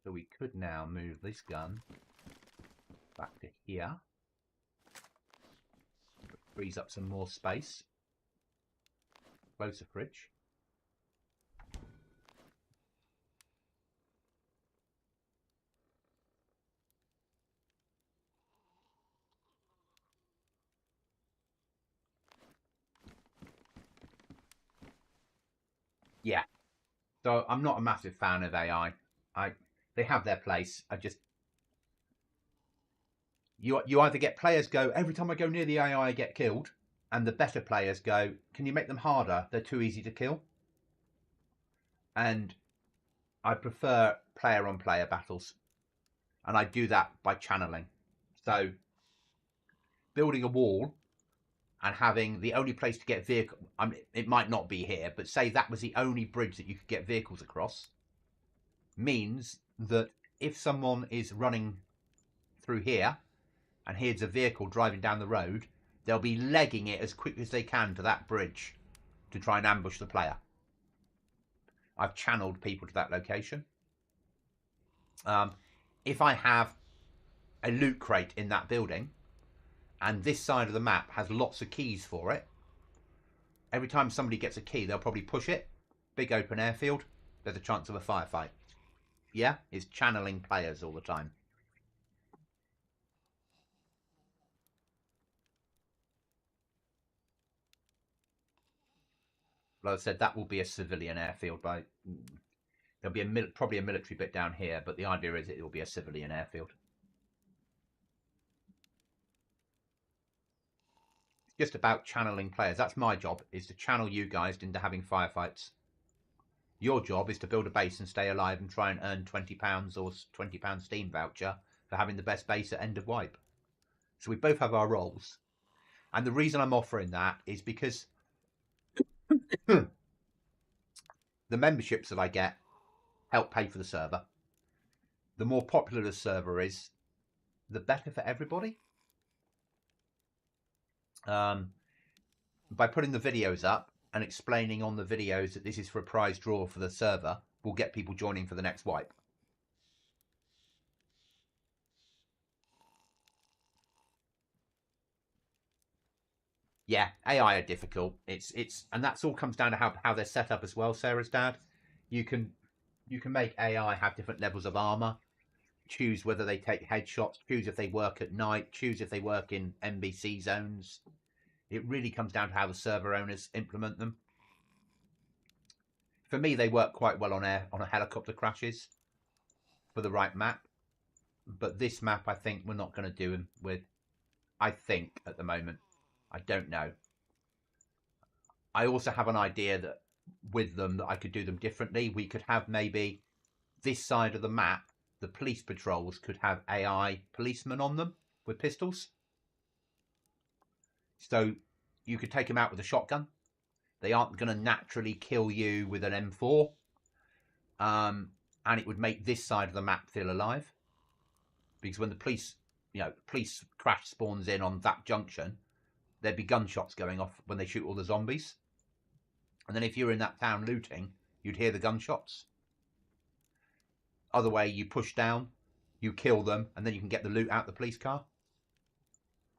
So we could now move this gun back to here. Frees up some more space. Close the fridge. Yeah. So I'm not a massive fan of AI. They have their place. You either get players go, every time I go near the AI I get killed, and the better players go, can you make them harder? They're too easy to kill. And I prefer player on player battles. And I do that by channeling. So building a wall and having the only place to get vehicle, I mean, it might not be here, but say that was the only bridge that you could get vehicles across, means that if someone is running through here and here's a vehicle driving down the road, they'll be legging it as quick as they can to that bridge to try and ambush the player. I've channeled people to that location. If I have a loot crate in that building and this side of the map has lots of keys for it, every time somebody gets a key, they'll probably push it. Big open airfield, there's a chance of a firefight. Yeah, it's channeling players all the time. Like I said, that will be a civilian airfield. There'll be probably a military bit down here, but the idea is it will be a civilian airfield. It's just about channeling players. That's my job, is to channel you guys into having firefights. Your job is to build a base and stay alive and try and earn £20 or £20 Steam voucher for having the best base at end of wipe. So we both have our roles. And the reason I'm offering that is because the memberships that I get help pay for the server. The more popular the server is, the better for everybody. By putting the videos up and explaining on the videos that this is for a prize draw for the server, we'll get people joining for the next wipe. Yeah, AI are difficult. And that's all comes down to how they're set up as well, Sarah's dad. You can make AI have different levels of armor, choose whether they take headshots, choose if they work at night, choose if they work in NBC zones. It really comes down to how the server owners implement them. For me, they work quite well on a helicopter crashes for the right map. But this map, I think we're not going to do them with. I think at the moment. I don't know. I also have an idea that with them that I could do them differently. We could have maybe this side of the map, the police patrols could have AI policemen on them with pistols. So you could take them out with a shotgun. They aren't going to naturally kill you with an M4. And it would make this side of the map feel alive. Because when the police crash spawns in on that junction, there'd be gunshots going off when they shoot all the zombies. And then if you're in that town looting, you'd hear the gunshots. Other way, you push down, you kill them, and then you can get the loot out the police car.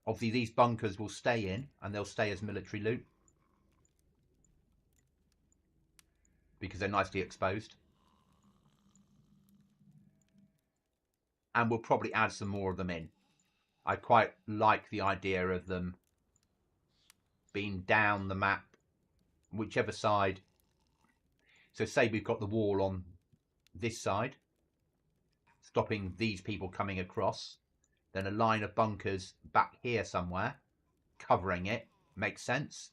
Obviously, these bunkers will stay in, and they'll stay as military loot. Because they're nicely exposed. And we'll probably add some more of them in. I quite like the idea of them being down the map, whichever side. So say we've got the wall on this side, stopping these people coming across, then a line of bunkers back here somewhere, covering it, makes sense.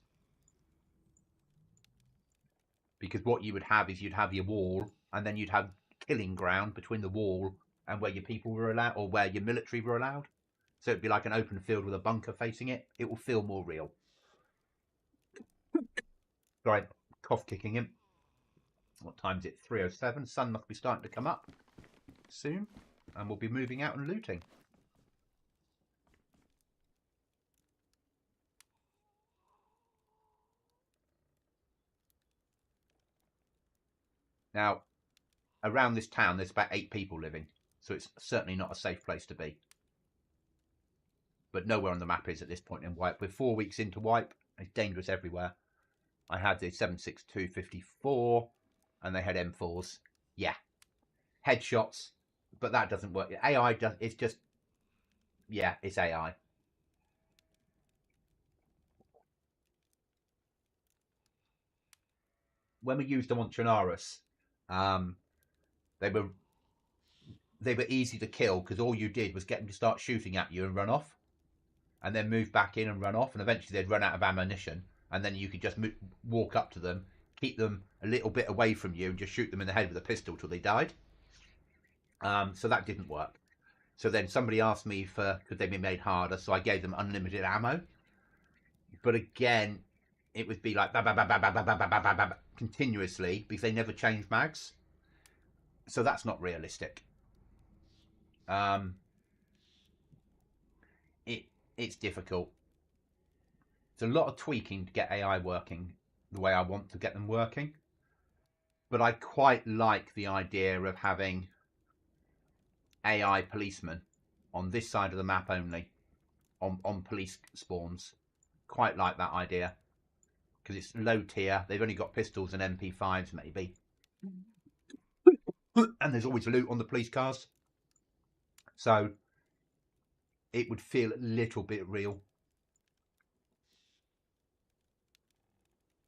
Because what you would have is you'd have your wall, and then you'd have killing ground between the wall and where your people were allowed, or where your military were allowed. So it'd be like an open field with a bunker facing it. It will feel more real. Sorry, cough kicking him. What time is it? 3:07. Sun must be starting to come up soon, and we'll be moving out and looting. Now, around this town, there's about 8 people living, so it's certainly not a safe place to be. But nowhere on the map is at this point in wipe. We're 4 weeks into wipe. It's dangerous everywhere. I had the 7.6254, and they had M4s. Yeah, headshots, but that doesn't work. AI does. It's just, yeah, it's AI. When we used them on Chernarus, they were easy to kill because all you did was get them to start shooting at you and run off, and then move back in and run off, and eventually they'd run out of ammunition, and then you could just walk up to them, keep them a little bit away from you, and just shoot them in the head with a pistol till they died. So that didn't work. So then somebody asked me for could they be made harder, so I gave them unlimited ammo. But again, it would be like bah, bah, bah, bah, bah, bah, bah, bah, bah, bah, continuously because they never change mags. So that's not realistic. It's difficult. It's a lot of tweaking to get AI working the way I want to get them working. But I quite like the idea of having AI policemen on this side of the map only, on police spawns. Quite like that idea because it's low tier. They've only got pistols and MP5s maybe, and there's always loot on the police cars, so it would feel a little bit real.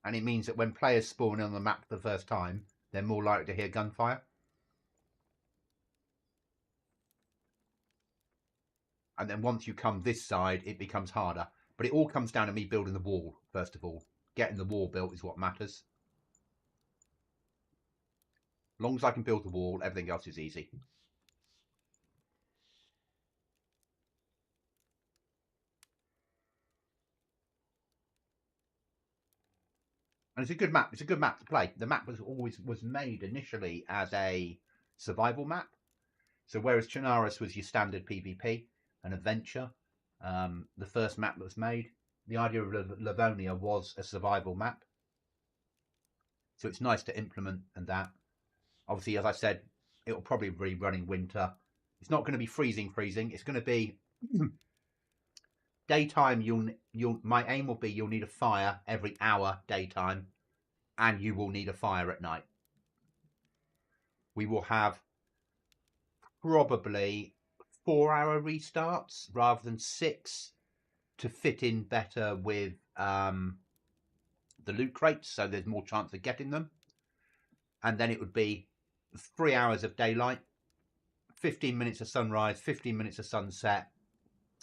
And it means that when players spawn on the map for the first time, they're more likely to hear gunfire. And then once you come this side, it becomes harder. But it all comes down to me building the wall, first of all. Getting the wall built is what matters. As long as I can build the wall, everything else is easy. And it's a good map. It's a good map to play. The map was made initially as a survival map. So whereas Chernarus was your standard PvP, an adventure, the first map that was made, the idea of Livonia was a survival map. So it's nice to implement and that. Obviously, as I said, it'll probably be running winter. It's not going to be freezing. It's going to be daytime. My aim will be you'll need a fire every hour daytime, and you will need a fire at night. We will have probably 4-hour restarts rather than 6 to fit in better with the loot crates, so there's more chance of getting them. And then it would be 3 hours of daylight, 15 minutes of sunrise, 15 minutes of sunset,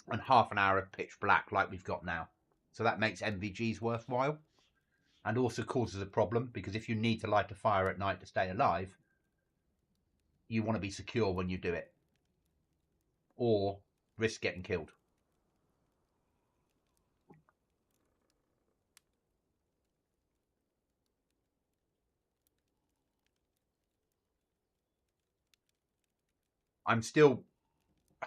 and half an hour of pitch black like we've got now. So that makes MVGs worthwhile and also causes a problem because if you need to light a fire at night to stay alive, you want to be secure when you do it or risk getting killed.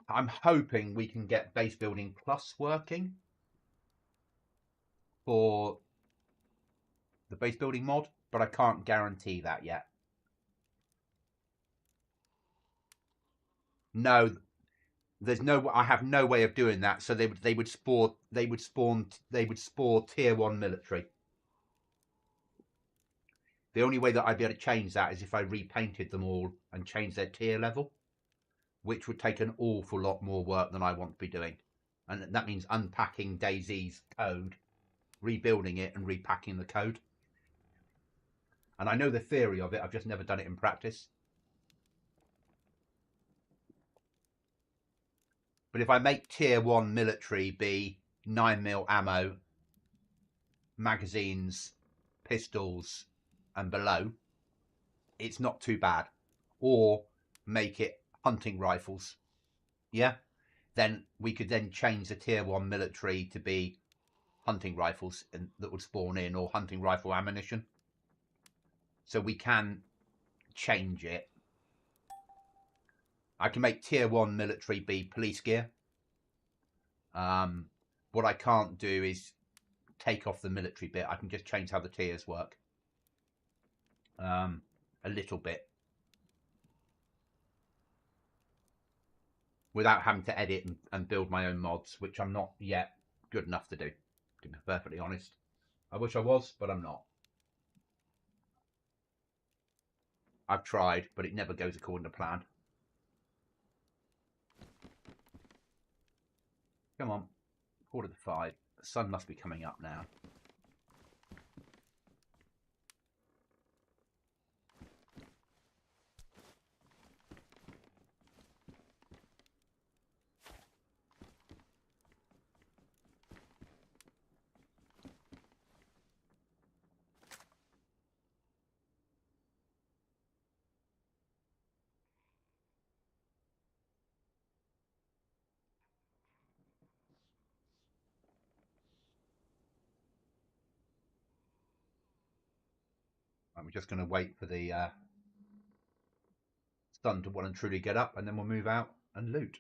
I'm hoping we can get base building plus working for the base building mod, but I can't guarantee that yet. No, I have no way of doing that. So they would spawn tier 1 military. The only way that I'd be able to change that is if I repainted them all and changed their tier level, which would take an awful lot more work than I want to be doing. And that means unpacking DayZ's code, rebuilding it and repacking the code. And I know the theory of it, I've just never done it in practice. But if I make tier 1 military be 9mm ammo, magazines, pistols, and below, it's not too bad. Or make it hunting rifles. Yeah? Then we could then change the tier 1 military to be hunting rifles that would spawn in, or hunting rifle ammunition. So we can change it. I can make tier 1 military be police gear. What I can't do is take off the military bit. I can just change how the tiers work. A little bit. Without having to edit and build my own mods, which I'm not yet good enough to do, to be perfectly honest. I wish I was, but I'm not. I've tried, but it never goes according to plan. Come on, 4:45. The sun must be coming up now. And we're just going to wait for the sun to well and truly get up, and then we'll move out and loot.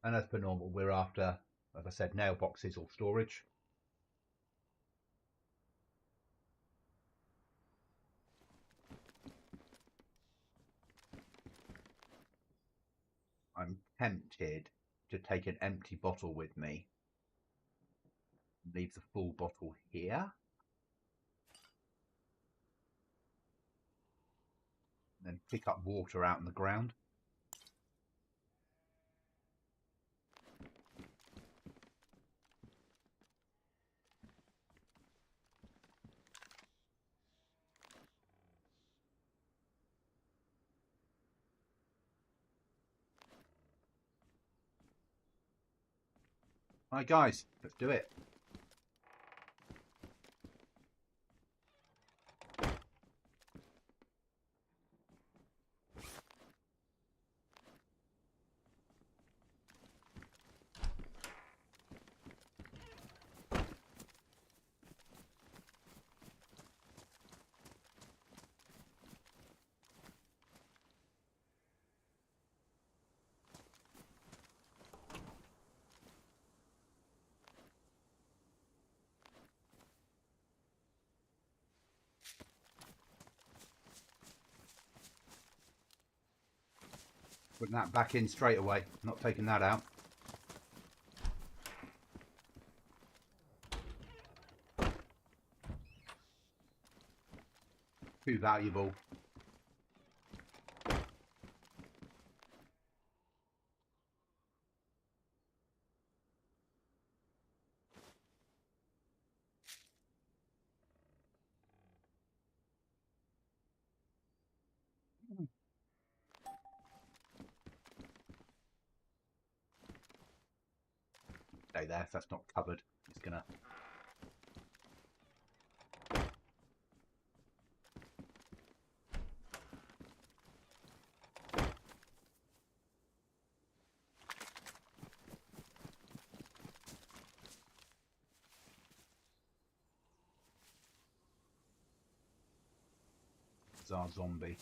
And as per normal, we're after, as I said, nail boxes or storage. I'm tempted to take an empty bottle with me. Leave the full bottle here. Then pick up water out in the ground. Hi guys, let's do it. Putting that back in straight away, not taking that out. Too valuable. Stay there, if that's not covered, it's gonna. It's our zombie.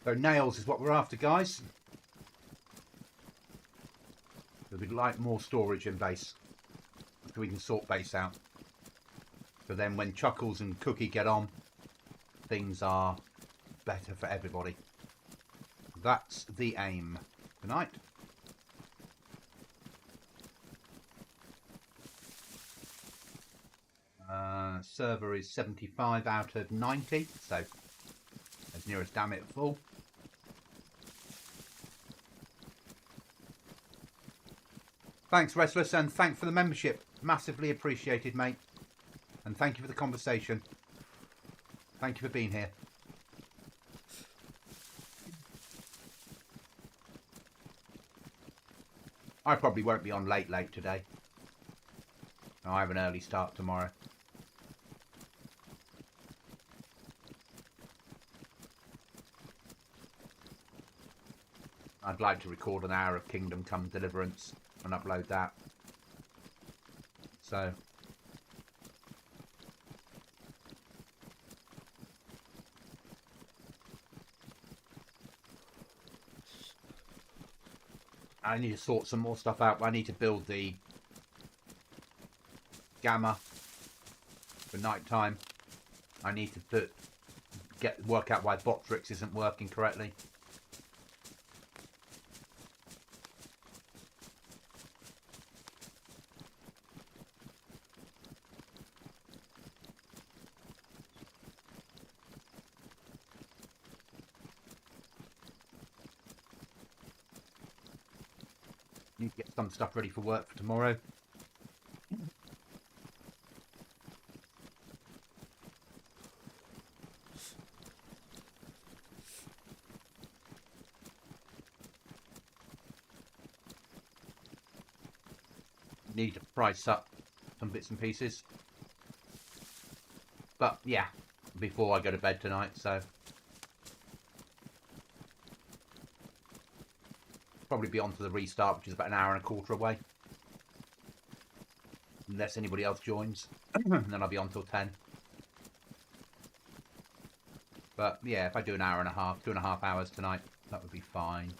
So nails is what we're after, guys. So we'd like more storage in base, so we can sort base out. So then when Chuckles and Cookie get on, things are better for everybody. That's the aim tonight. Server is 75 out of 90, so as near as damn it full. Thanks, Restless, and thanks for the membership. Massively appreciated, mate. And thank you for the conversation. Thank you for being here. I probably won't be on late today. I have an early start tomorrow. I'd like to record an hour of Kingdom Come Deliverance and upload that. So I need to sort some more stuff out. I need to build the gamma for night time. I need to work out why Botrix isn't working correctly. Need to get some stuff ready for work for tomorrow. Need to price up some bits and pieces. But yeah, before I go to bed tonight, so probably be on to the restart, which is about an hour and a quarter away. Unless anybody else joins. And then I'll be on till 10. But yeah, if I do an hour and a half, 2.5 hours tonight, that would be fine.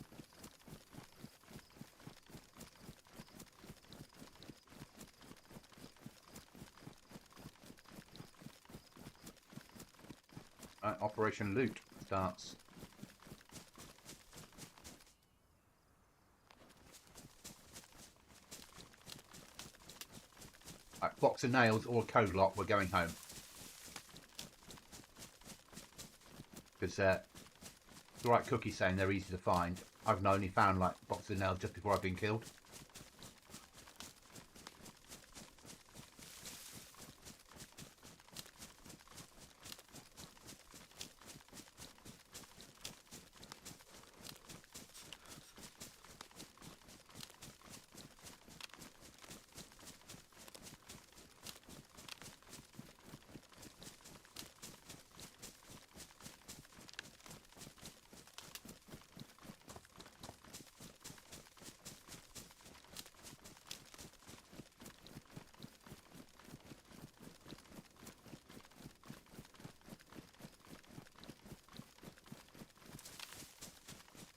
Right, Operation Loot starts. Right, box of nails or a code lock, we're going home. Because the right Cookie's saying they're easy to find. I've only found like boxes of nails just before I've been killed.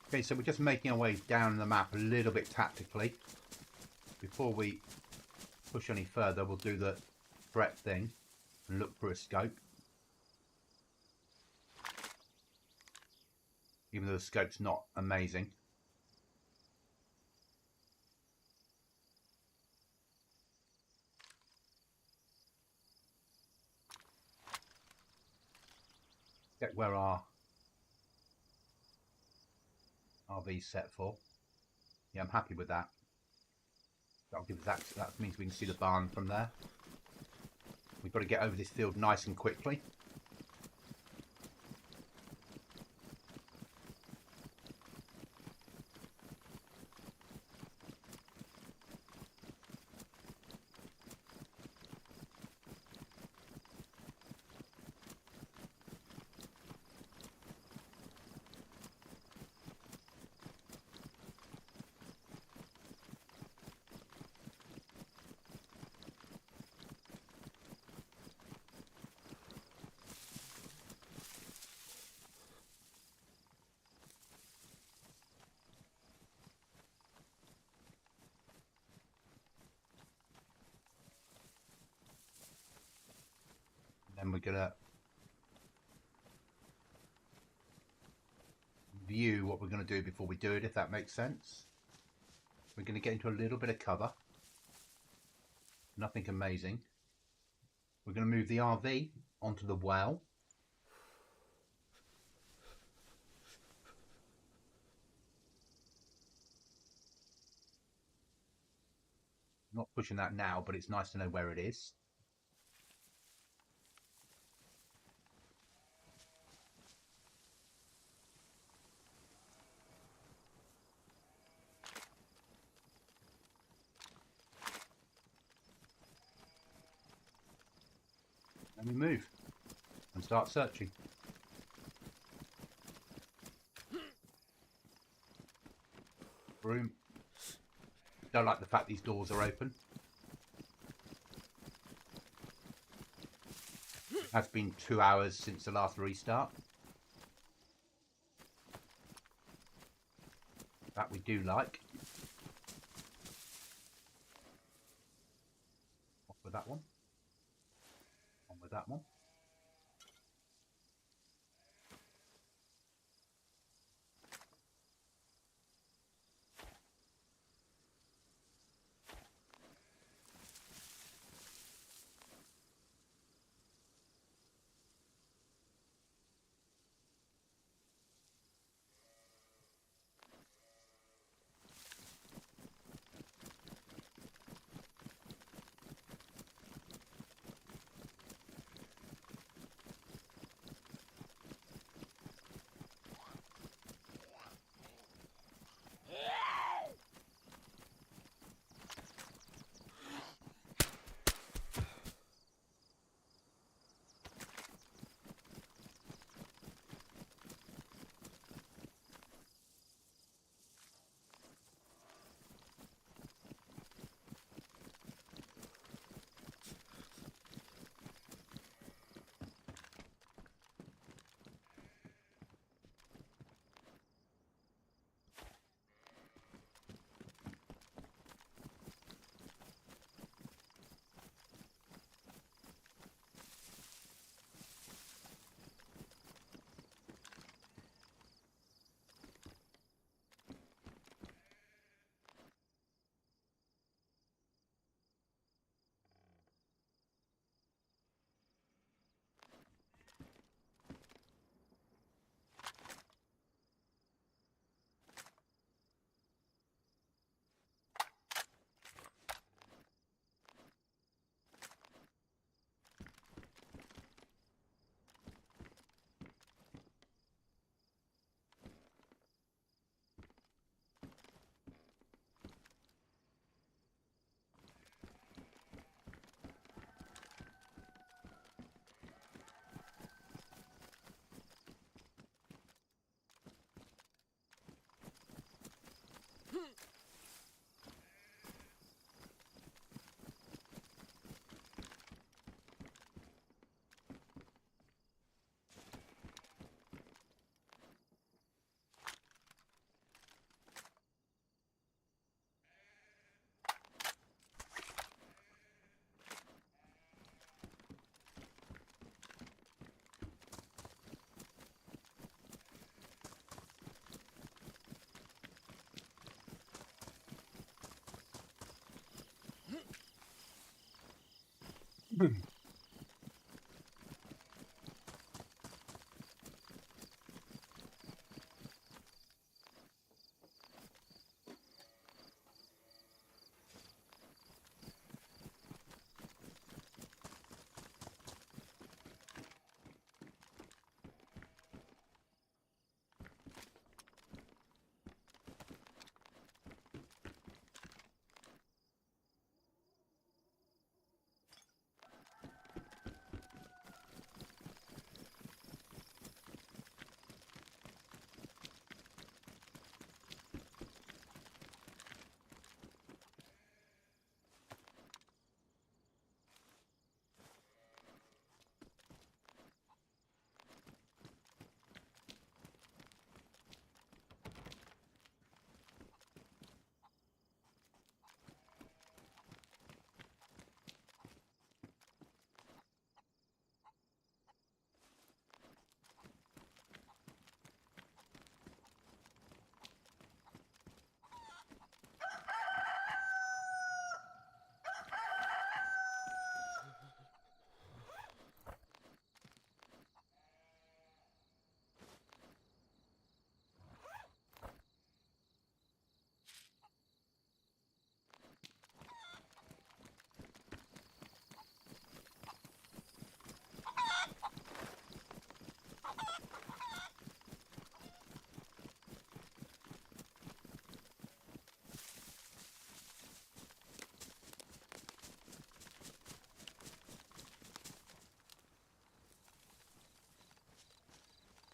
Okay, so we're just making our way down the map a little bit tactically. Before we push any further, we'll do the correct thing and look for a scope. Even though the scope's not amazing. Check where our RV's set for. Yeah, I'm happy with that. That'll give us that means we can see the barn from there. We've got to get over this field nice and quickly. Then we're gonna view what we're gonna do before we do it, if that makes sense. We're gonna get into a little bit of cover. Nothing amazing. We're gonna move the RV onto the well. Not pushing that now, but it's nice to know where it is. And we move and start searching. Room. Don't like the fact these doors are open. It has been 2 hours since the last restart. That we do like. Off with that one. On with that one.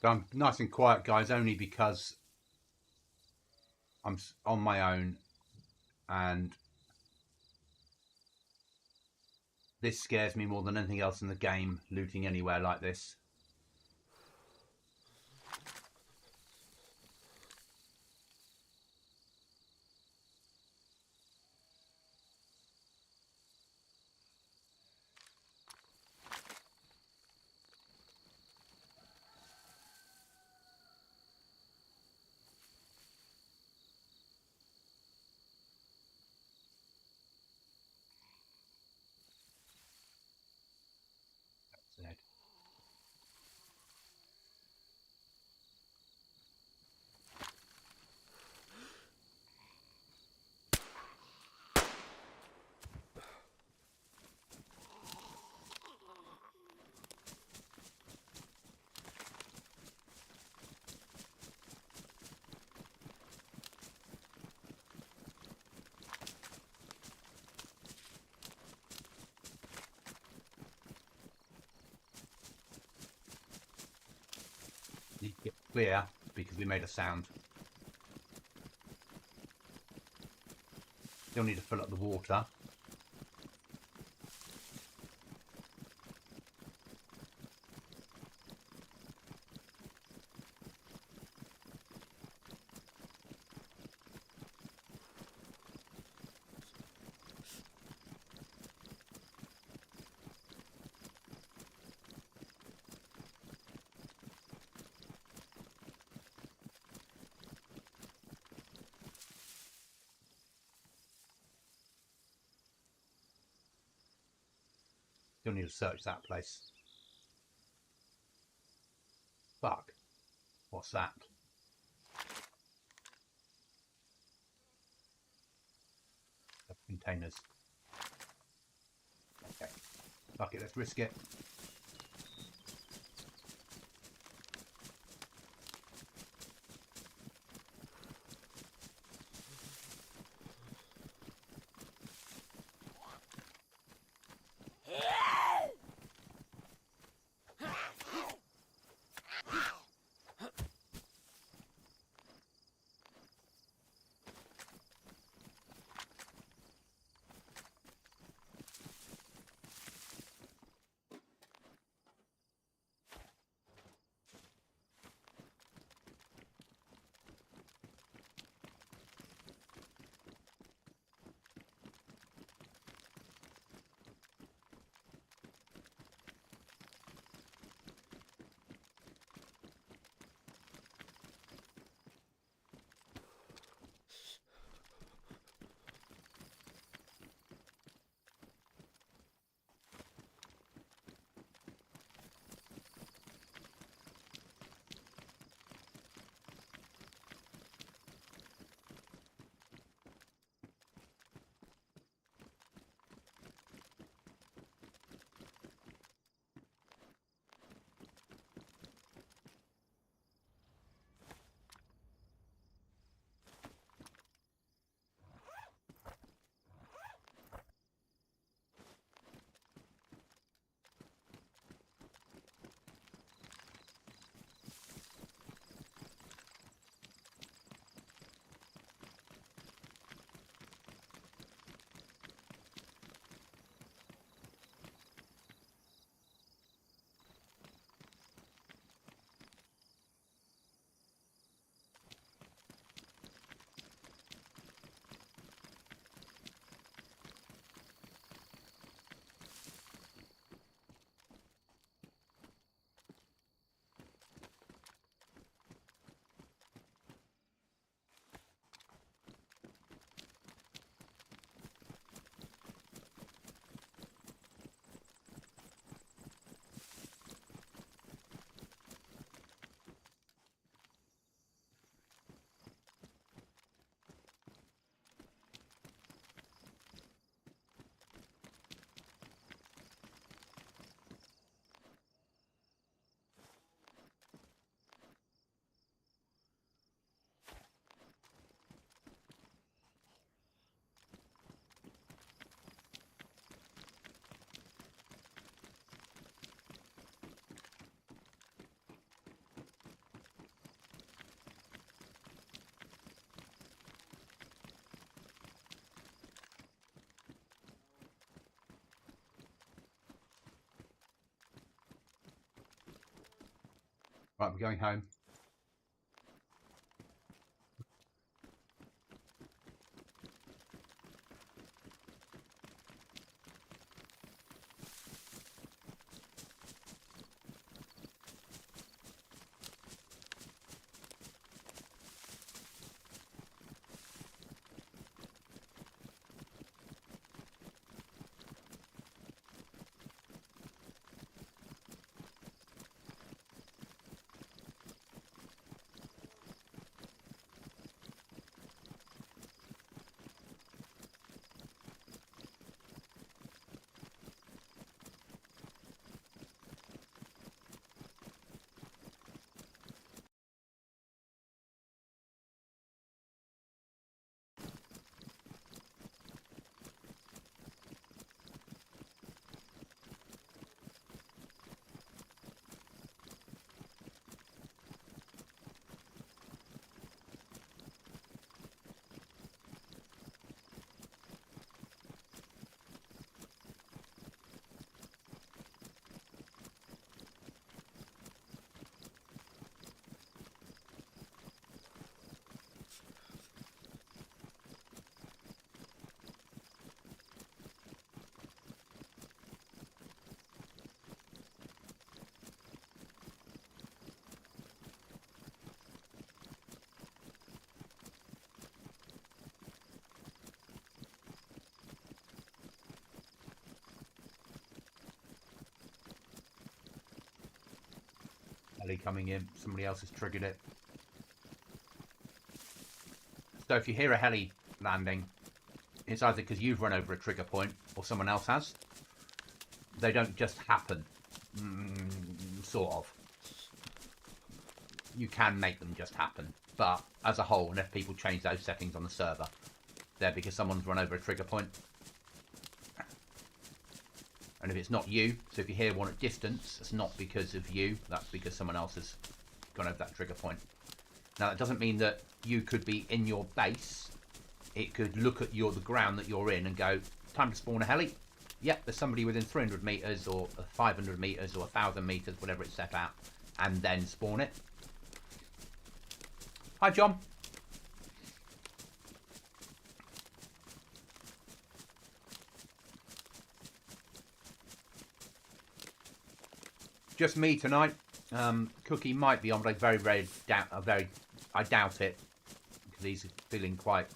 So I'm nice and quiet, guys, only because I'm on my own, and this scares me more than anything else in the game, looting anywhere like this. That's it. Need to get clear because we made a sound. Still need to fill up the water. Still need to search that place. Fuck. What's that? Containers. Okay. Fuck it, let's risk it. Right, we're going home. Ellie coming in. Somebody else has triggered it. So if you hear a heli landing, it's either because you've run over a trigger point or someone else has. They don't just happen. Sort of. You can make them just happen. But as a whole, unless people change those settings on the server, they're because someone's run over a trigger point. And if it's not you, so if you hear one at distance, it's not because of you, that's because someone else has gone over that trigger point. Now, that doesn't mean that you could be in your base. It could look at the ground that you're in and go, time to spawn a heli. Yep, there's somebody within 300 meters or 500 meters or 1,000 meters, whatever it's set at, and then spawn it. Hi, John. Just me tonight. Cookie might be on, but I doubt it, because he's feeling quite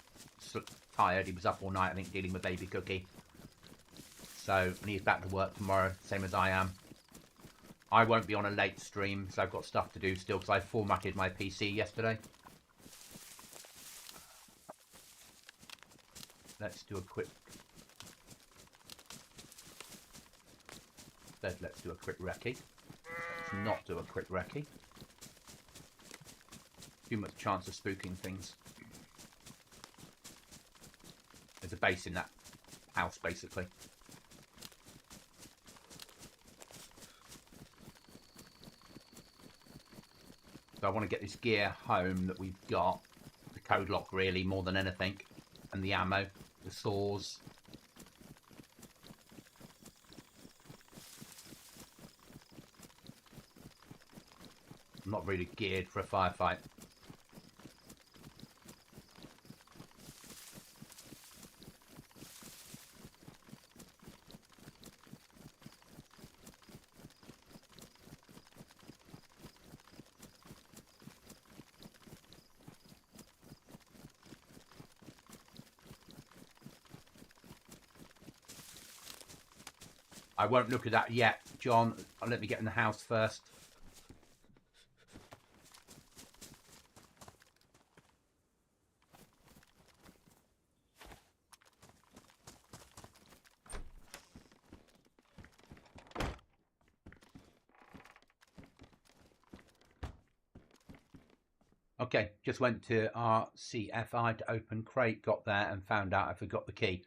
tired. He was up all night, I think, dealing with baby Cookie. So, and he's back to work tomorrow, same as I am. I won't be on a late stream, so I've got stuff to do still, because I formatted my PC yesterday. Let's do a quick... Let's do a quick recce. Let's not do a quick recce. Too much chance of spooking things. There's a base in that house, basically. So I want to get this gear home that we've got. The code lock, really, more than anything. And the ammo, the saws. I'm not really geared for a firefight. I won't look at that yet, John. Let me get in the house first. Okay, just went to our CFI to open crate, got there and found out I forgot the key.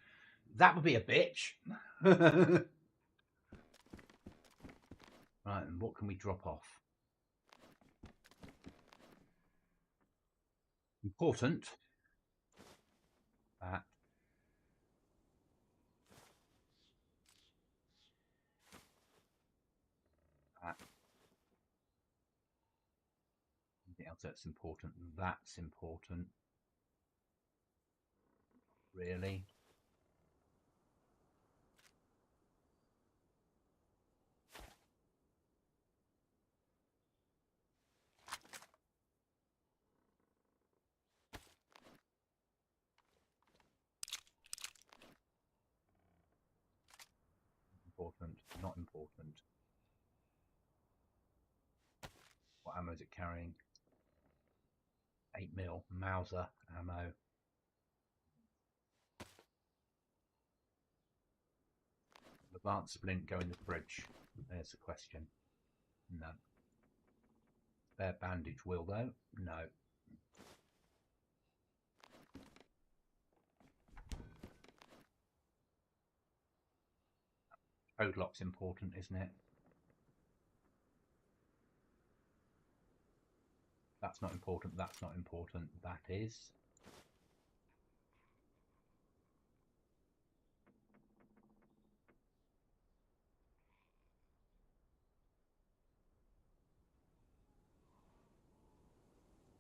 That would be a bitch. Right, and what can we drop off? Important. That. That. else that's important. That's important. Really? Important, not important. What ammo is it carrying? 8mm Mauser ammo. Advanced splint go in the fridge. There's the question. No. Spare bandage will though? No. Code lock's important, isn't it? That's not important, that's not important, that is.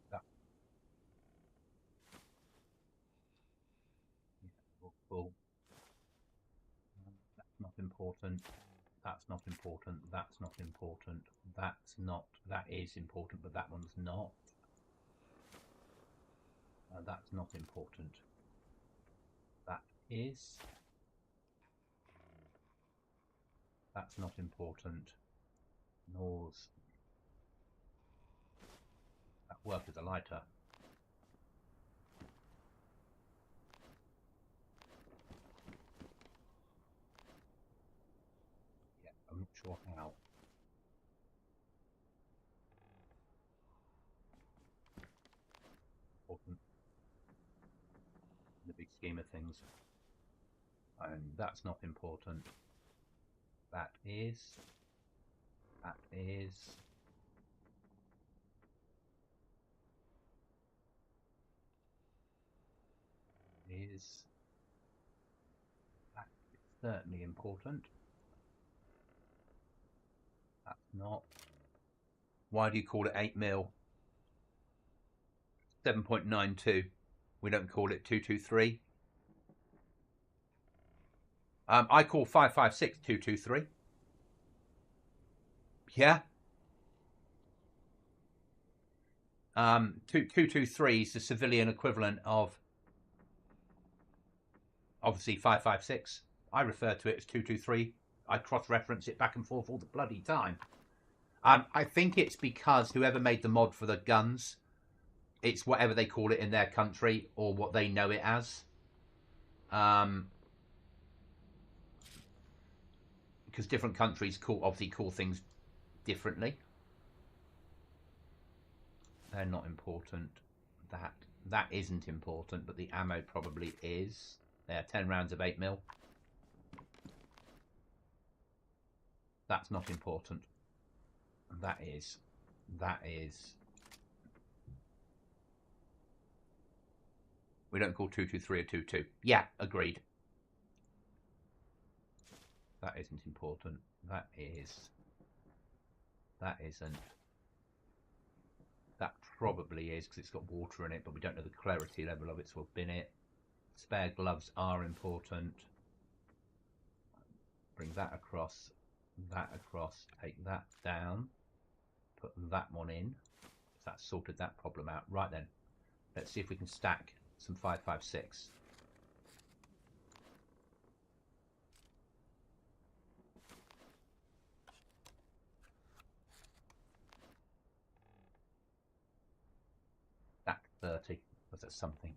That. Yeah, full. That's not important. That's not important. That's not important. That's not. That is important, but that one's not. That's not important. That is. That's not important. Nor's. That work as a lighter. Yeah, I'm not sure how. Important in the big scheme of things. And that's not important. That is. That is. Is. That is certainly important. That's not. Why do you call it 8mm? 7.92. We don't call it 223. I call 5.56 223. Yeah. 223 is the civilian equivalent of obviously 5.56. I refer to it as 223. I cross-reference it back and forth all the bloody time. I think it's because whoever made the mod for the guns, it's whatever they call it in their country or what they know it as. Because different countries obviously call things differently. They're not important. That isn't important, but the ammo probably is. There, 10 rounds of 8mm. That's not important. That is. That is. We don't call 223 a 22. Yeah, agreed. That isn't important. That is. That isn't. That probably is because it's got water in it, but we don't know the clarity level of it, so we'll bin it. Spare gloves are important. Bring that across, take that down, put that one in. So that sorted that problem out. Right then, let's see if we can stack some 5.56. Stack 30. Was that something?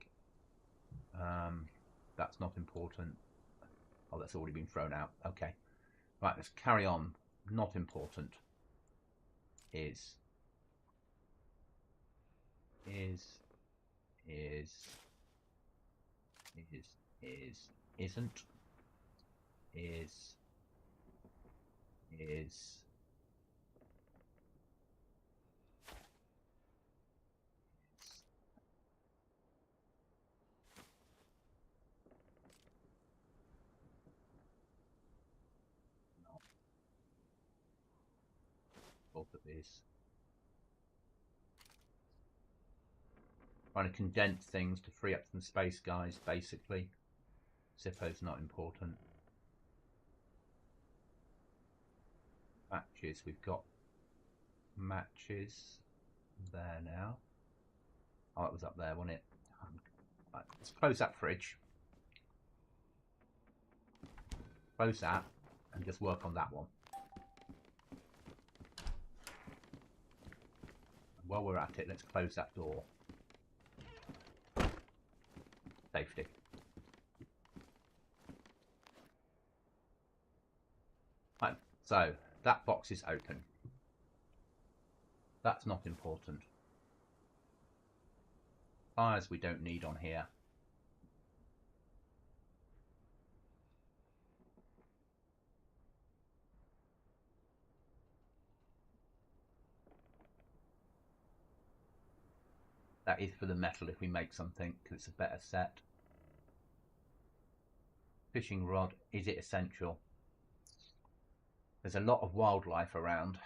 That's not important. Oh, that's already been thrown out. Okay. Right, let's carry on. Not important. Is. Isn't. Is. Both of these. Trying to condense things to free up some space, guys, basically. Zippo's not important. Matches, we've got matches there now. Oh, it was up there, wasn't it? Right, let's close that fridge. Close that and just work on that one. And while we're at it, let's close that door. Safety. Right, so that box is open. That's not important. Fires we don't need on here. That is for the metal if we make something, because it's a better set. Fishing rod, is it essential? There's a lot of wildlife around.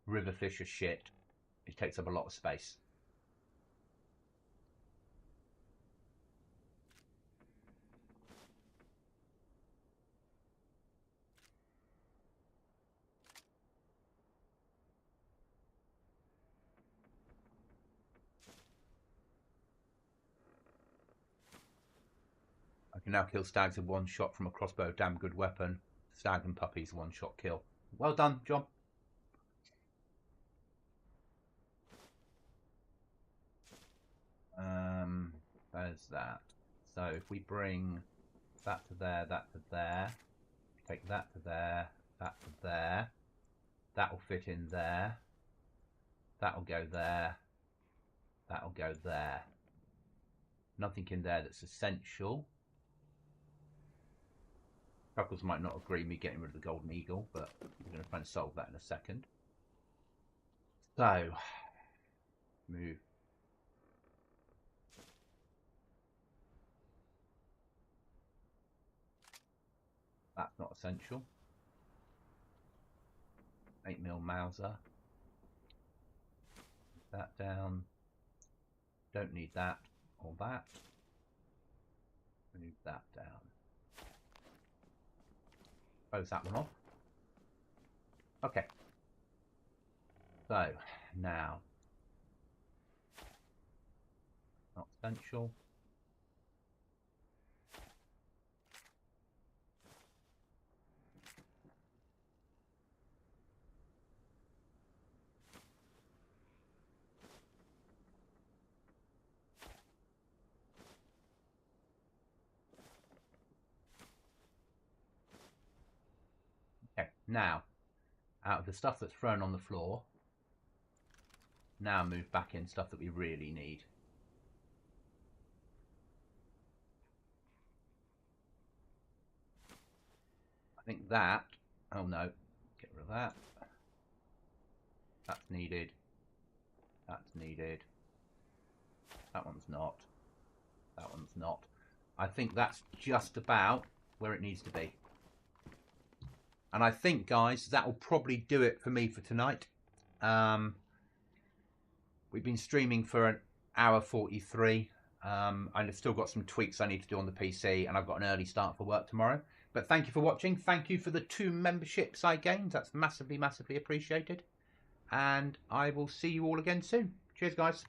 River fish are shit. It takes up a lot of space. I can now kill stags with one shot from a crossbow. Damn good weapon. Stag and puppies, one shot kill. Well done, John. There's that. So if we bring that to there, that to there, take that to there, that to there, that will fit in there, that will go there, that will go there. Nothing in there that's essential. Chuckles might not agree me getting rid of the golden eagle, but we're going to try and solve that in a second. So, move. That's not essential. 8mm Mauser. That down. Don't need that or that. Move that down. Close that one off. Okay. So, now. Not essential. Now, out of the stuff that's thrown on the floor, now move back in stuff that we really need. I think that, oh no, get rid of that. That's needed. That's needed. That one's not. That one's not. I think that's just about where it needs to be. And I think, guys, that will probably do it for me for tonight. We've been streaming for an hour 43. I've still got some tweaks I need to do on the PC, and I've got an early start for work tomorrow. But thank you for watching. Thank you for the 2 memberships I gained. That's massively, massively appreciated. And I will see you all again soon. Cheers, guys.